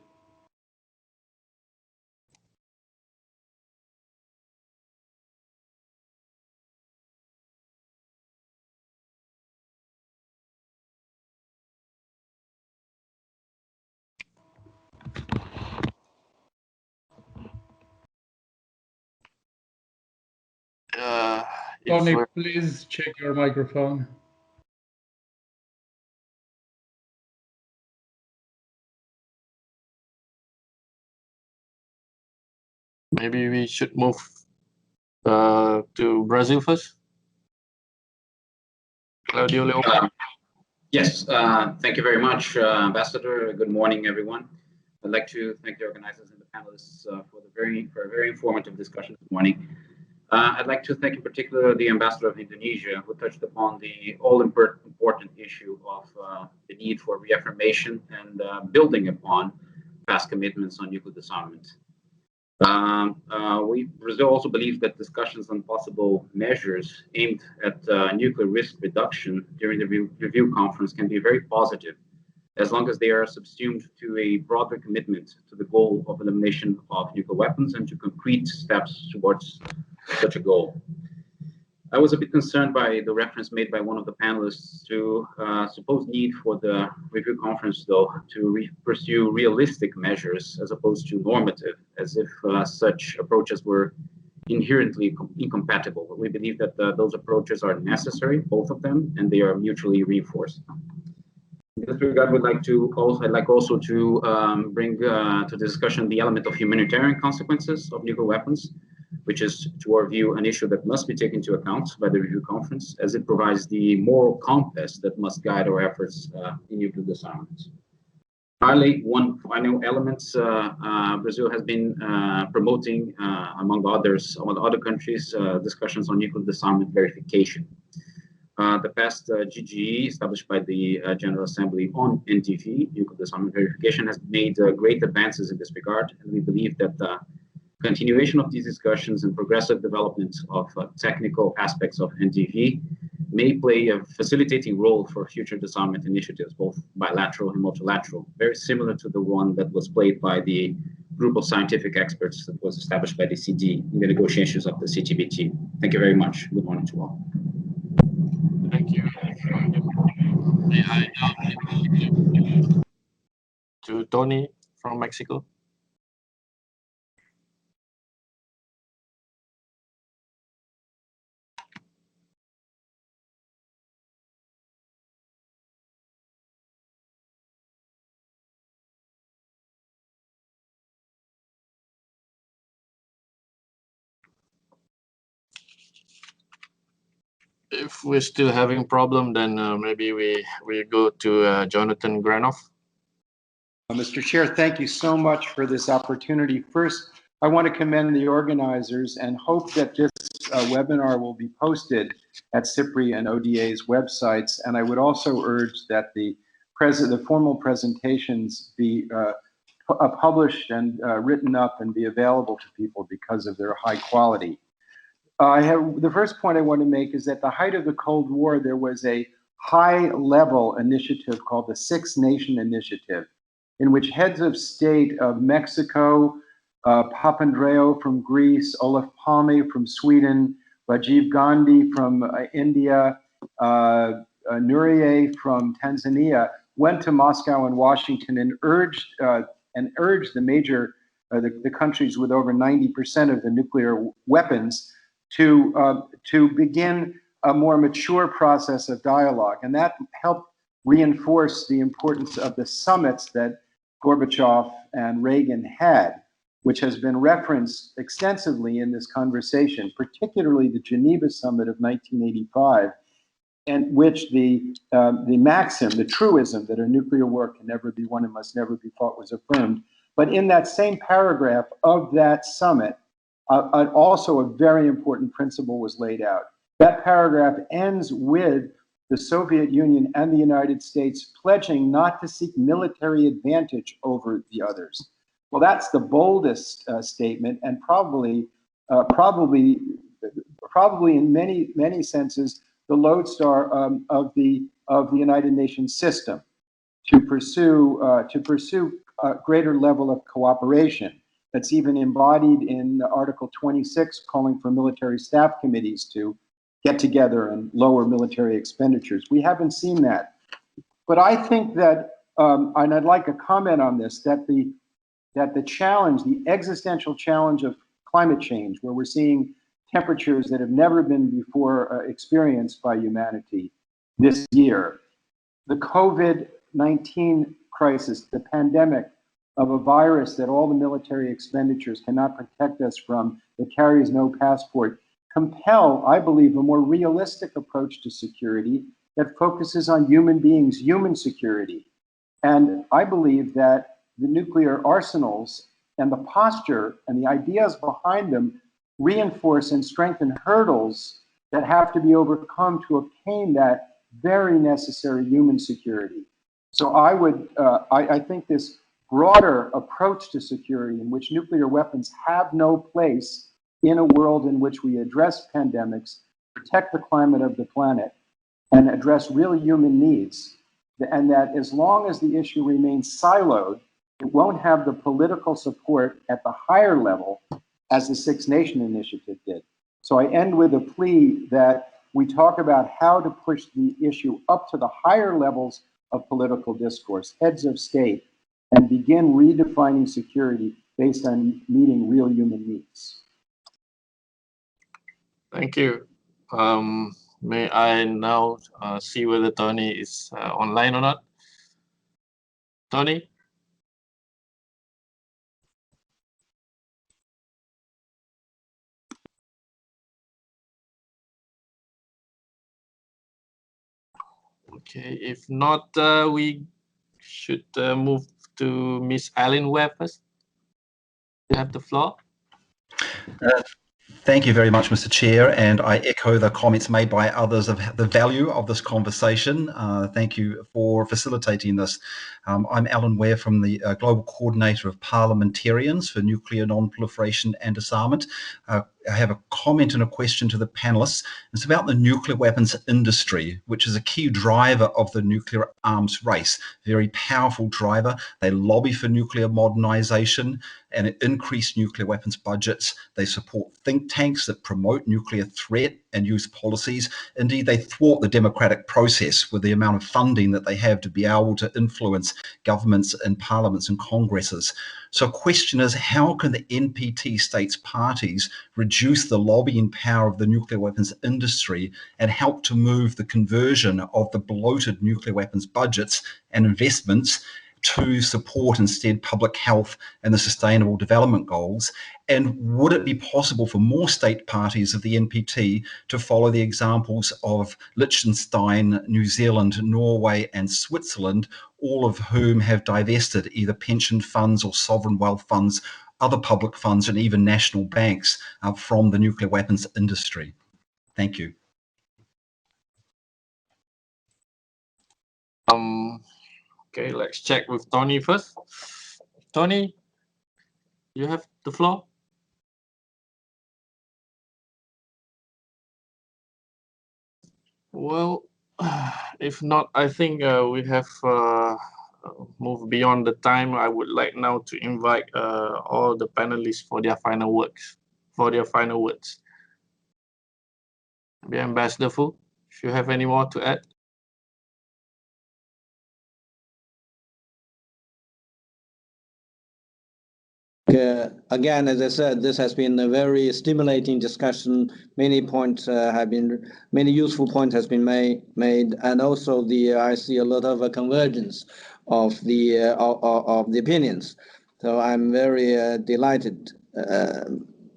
M: Tony, please check your microphone.
A: Maybe we should move to Brazil first. Claudio Leopoldo.
N: Yes, thank you very much, Ambassador. Good morning, everyone. I'd like to thank the organizers and the panelists for a very informative discussion this morning. I'd like to thank in particular the Ambassador of Indonesia, who touched upon the all-important issue of the need for reaffirmation and building upon past commitments on nuclear disarmament. Brazil also believes that discussions on possible measures aimed at nuclear risk reduction during the review conference can be very positive, as long as they are subsumed to a broader commitment to the goal of elimination of nuclear weapons and to concrete steps towards such a goal. I was a bit concerned by the reference made by one of the panelists to supposed need for the review conference, though, to pursue realistic measures as opposed to normative, as if such approaches were inherently incompatible. But we believe that those approaches are necessary, both of them, and they are mutually reinforced. In this regard, I'd like also to bring to the discussion the element of humanitarian consequences of nuclear weapons, which is, to our view, an issue that must be taken into account by the review conference, as it provides the moral compass that must guide our efforts in nuclear disarmament. Finally, one final element, Brazil has been promoting, among other countries, discussions on nuclear disarmament verification. The past GGE, established by the General Assembly on NTV, nuclear disarmament verification, has made great advances in this regard, and we believe that continuation of these discussions and progressive development of technical aspects of NTV may play a facilitating role for future disarmament initiatives, both bilateral and multilateral, very similar to the one that was played by the group of scientific experts that was established by the CD in the negotiations of the CTBT. Thank you very much. Good morning to all.
A: Thank you. May I now to Tony from Mexico. If we're still having problem, then maybe we go to Jonathan Granoff.
O: Mr. Chair, thank you so much for this opportunity. First, I want to commend the organizers and hope that this webinar will be posted at CIPRI and ODA's websites. And I would also urge that the formal presentations be published and written up and be available to people because of their high quality. The first point I want to make is that at the height of the Cold War, there was a high-level initiative called the Six Nation Initiative, in which heads of state of Mexico, Papandreou from Greece, Olof Palme from Sweden, Rajiv Gandhi from India, Nuriye from Tanzania, went to Moscow and Washington and urged the countries with over 90% of the nuclear weapons to begin a more mature process of dialogue. And that helped reinforce the importance of the summits that Gorbachev and Reagan had, which has been referenced extensively in this conversation, particularly the Geneva Summit of 1985, and which the maxim, the truism that a nuclear war can never be won and must never be fought was affirmed. But in that same paragraph of that summit, also a very important principle was laid out. That paragraph ends with the Soviet Union and the United States pledging not to seek military advantage over the others. Well, that's the boldest statement, and probably in many senses the lodestar of the United Nations system to pursue a greater level of cooperation. That's even embodied in Article 26, calling for military staff committees to get together and lower military expenditures. We haven't seen that. But I think that, and I'd like a comment on this, that the challenge, the existential challenge of climate change, where we're seeing temperatures that have never been before experienced by humanity this year, the COVID-19 crisis, the pandemic, of a virus that all the military expenditures cannot protect us from, that carries no passport, compel, I believe, a more realistic approach to security that focuses on human beings, human security. And I believe that the nuclear arsenals and the posture and the ideas behind them reinforce and strengthen hurdles that have to be overcome to obtain that very necessary human security. So I think this broader approach to security, in which nuclear weapons have no place in a world in which we address pandemics, protect the climate of the planet, and address real human needs, and that as long as the issue remains siloed, it won't have the political support at the higher level as the Six Nation Initiative did. So I end with a plea that we talk about how to push the issue up to the higher levels of political discourse, heads of state, and begin redefining security based on meeting real human needs.
A: Thank you. May I now see whether Tony is online or not? Tony? Okay, if not, we should move to Miss Alan Webb first. You have the floor.
P: Thank you very much, Mr. Chair, and I echo the comments made by others of the value of this conversation. Thank you for facilitating this. I'm Alan Ware from the Global Coordinator of Parliamentarians for Nuclear Non-Proliferation and Disarmament. I have a comment and a question to the panelists. It's about the nuclear weapons industry, which is a key driver of the nuclear arms race. Very powerful driver. They lobby for nuclear modernization and increase nuclear weapons budgets. They support think tanks that promote nuclear threat and use policies. Indeed, they thwart the democratic process with the amount of funding that they have to be able to influence governments and parliaments and congresses. So question is, how can the NPT states parties reduce the lobbying power of the nuclear weapons industry and help to move the conversion of the bloated nuclear weapons budgets and investments to support instead public health and the sustainable development goals? And would it be possible for more state parties of the NPT to follow the examples of Liechtenstein, New Zealand, Norway, and Switzerland, all of whom have divested either pension funds or sovereign wealth funds, other public funds, and even national banks from the nuclear weapons industry? Thank you.
A: Okay, let's check with Tony first. Tony, you have the floor. Well, if not, I think we have moved beyond the time. I would like now to invite all the panelists for their final words. The Ambassador Fu, if you have any more to add.
D: Again, as I said, this has been a very stimulating discussion. Many useful points has been made, and also I see a lot of convergence of the opinions. So I'm very delighted,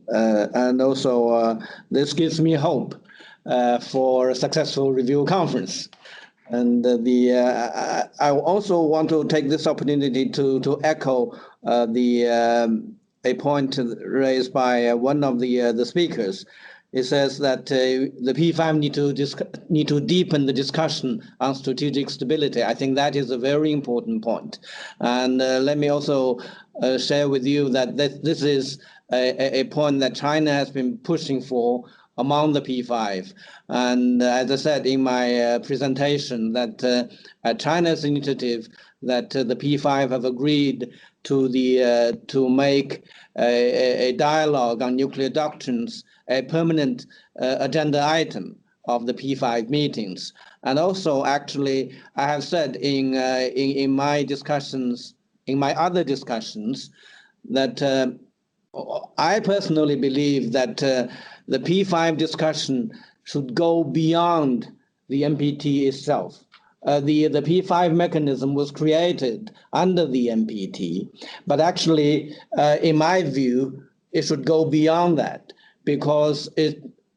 D: and also this gives me hope for a successful review conference. And I also want to take this opportunity to echo a point raised by one of the speakers. It says that the P5 need to deepen the discussion on strategic stability. I think that is a very important point. And let me also share with you that this is a point that China has been pushing for among the P5. And as I said in my presentation, that China's initiative, that the P5 have agreed to make a dialogue on nuclear doctrines a permanent agenda item of the P5 meetings. And also, actually, I have said in my discussions, in my other discussions, that I personally believe that the P5 discussion should go beyond the NPT itself. the P5 mechanism was created under the NPT, but actually, in my view, it should go beyond that, because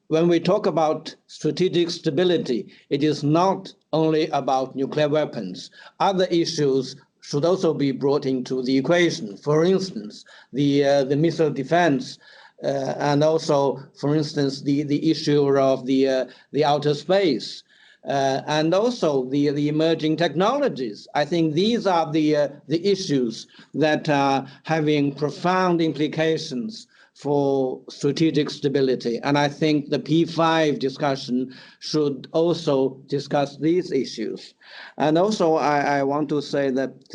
D: when we talk about strategic stability, it is not only about nuclear weapons. Other issues should also be brought into the equation. For instance, the missile defense, and also, for instance, the issue of the outer space, and also the emerging technologies. I think these are the issues that are having profound implications for strategic stability. And I think the P5 discussion should also discuss these issues. And also, I want to say that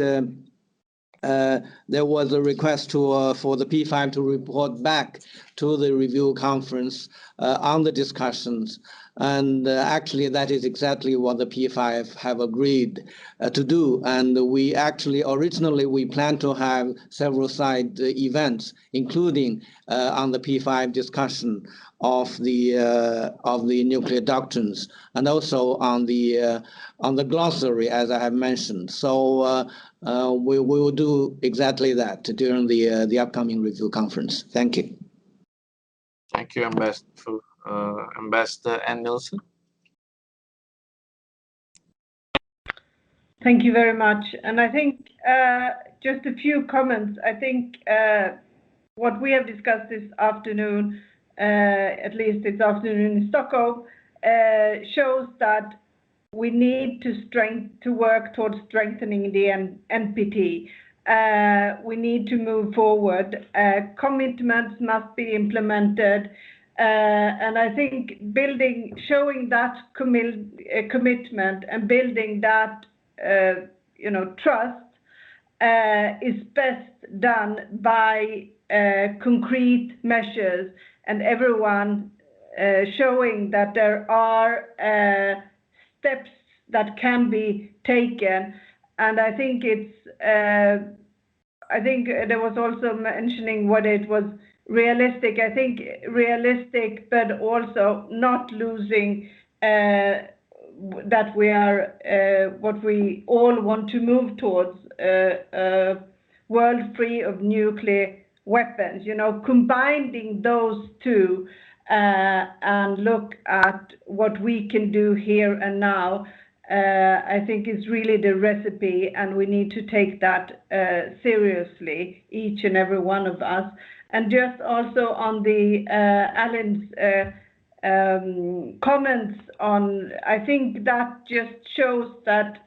D: there was a request for the P5 to report back to the review conference on the discussions. And actually, that is exactly what the P5 have agreed to do. And we actually, originally, we planned to have several side events, including on the P5 discussion of the nuclear doctrines, and also on the glossary, as I have mentioned. So we will do exactly that during the upcoming review conference. Thank you.
A: Thank you, Ambassador. Ambassador Ann Nielsen.
E: Thank you very much. And I think just a few comments. I think what we have discussed this afternoon, at least this afternoon in Stockholm, shows that we need to work towards strengthening the NPT. We need to move forward. Commitments must be implemented. And I think showing that commitment and building that trust is best done by concrete measures, and everyone showing that there are steps that can be taken. And I think I think there was also mentioning what it was realistic. I think realistic, but also not losing that we are what we all want to move towards, a world free of nuclear weapons. Combining those two and look at what we can do here and now, I think is really the recipe, and we need to take that seriously, each and every one of us. And just also on the Alan's comments on, I think that just shows that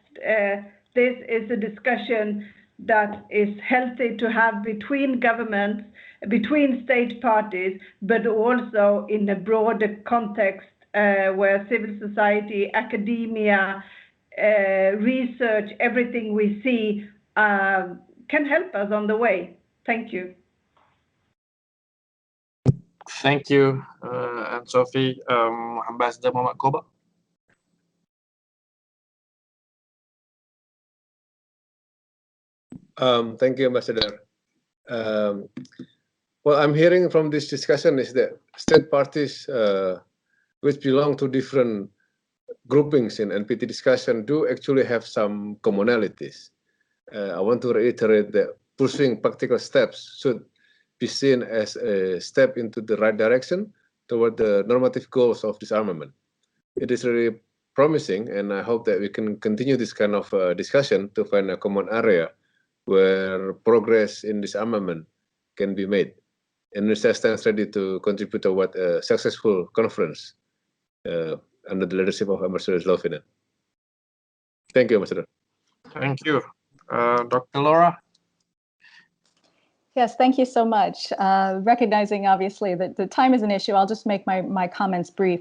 E: this is a discussion that is healthy to have between governments, between state parties, but also in a broader context where civil society, academia, research, everything we see can help us on the way. Thank you.
A: Thank you, and Sophie. Ambassador Muhammad Koba.
F: Thank you, Ambassador. What I'm hearing from this discussion is that state parties which belong to different groupings in NPT discussion do actually have some commonalities. I want to reiterate that pursuing practical steps should be seen as a step into the right direction toward the normative goals of disarmament. It is really promising, and I hope that we can continue this kind of discussion to find a common area where progress in disarmament can be made. And Indonesia stands ready to contribute toward a successful conference under the leadership of Ambassador Slovinen. Thank you, Ambassador.
A: Thank you. Dr. Laura?
G: Yes, thank you so much. Recognizing, obviously, that the time is an issue, I'll just make my comments brief.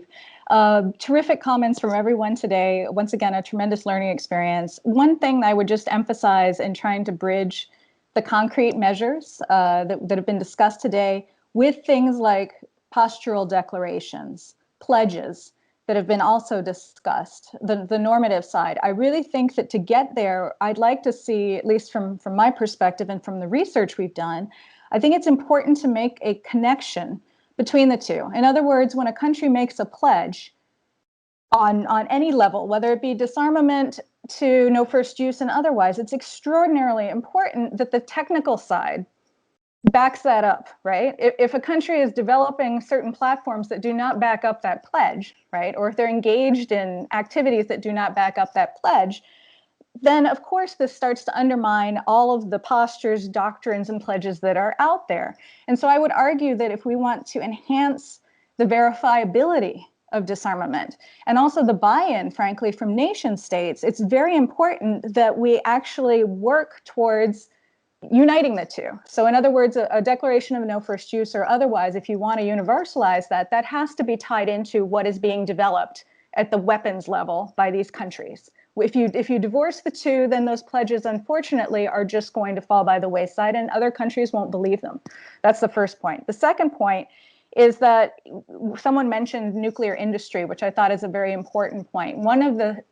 G: Terrific comments from everyone today. Once again, a tremendous learning experience. One thing I would just emphasize in trying to bridge the concrete measures that have been discussed today with things like postural declarations, pledges that have been also discussed, the normative side. I really think that to get there, I'd like to see, at least from my perspective and from the research we've done, I think it's important to make a connection between the two. In other words, when a country makes a pledge on any level, whether it be disarmament, to no first use and otherwise, it's extraordinarily important that the technical side backs that up, right? If a country is developing certain platforms that do not back up that pledge, right, or if they're engaged in activities that do not back up that pledge, then of course this starts to undermine all of the postures, doctrines, and pledges that are out there. And so I would argue that if we want to enhance the verifiability of disarmament and also the buy-in, frankly, from nation states, it's very important that we actually work towards uniting the two. So in other words, a declaration of no first use or otherwise, if you want to universalize that, that has to be tied into what is being developed at the weapons level by these countries. If you divorce the two, then those pledges, unfortunately, are just going to fall by the wayside and other countries won't believe them. That's the first point. The second point is that someone mentioned nuclear industry, which I thought is a very important point. One of the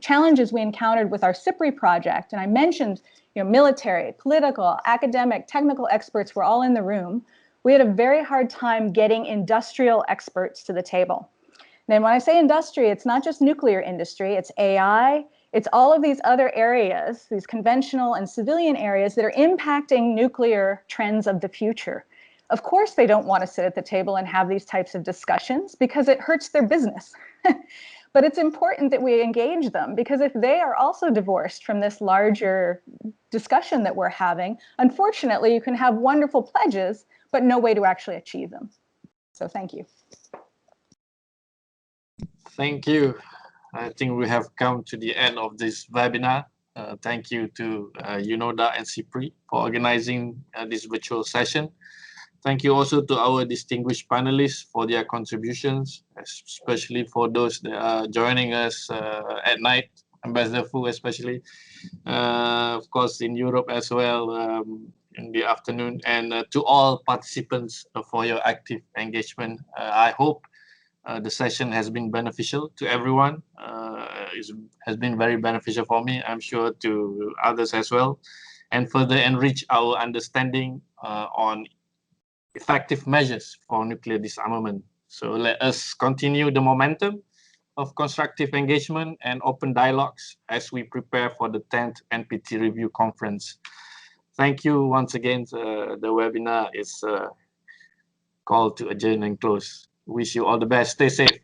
G: challenges we encountered with our CIPRI project, and I mentioned military, political, academic, technical experts were all in the room. We had a very hard time getting industrial experts to the table. Then when I say industry, it's not just nuclear industry, it's AI, it's all of these other areas, these conventional and civilian areas that are impacting nuclear trends of the future. Of course, they don't want to sit at the table and have these types of discussions because it hurts their business. But it's important that we engage them because if they are also divorced from this larger discussion that we're having, unfortunately, you can have wonderful pledges, but no way to actually achieve them. So thank you.
A: Thank you. I think we have come to the end of this webinar. Thank you to UNODA and CIPRI for organizing this virtual session. Thank you also to our distinguished panelists for their contributions, especially for those that are joining us at night, Ambassador Fu especially, of course in Europe as well in the afternoon, and to all participants for your active engagement. I hope the session has been beneficial to everyone. Has been very beneficial for me, I'm sure to others as well, and further enrich our understanding on effective measures for nuclear disarmament. So let us continue the momentum of constructive engagement and open dialogues as we prepare for the 10th NPT Review Conference. Thank you once again. The webinar is called to adjourn and close. Wish you all the best. Stay safe.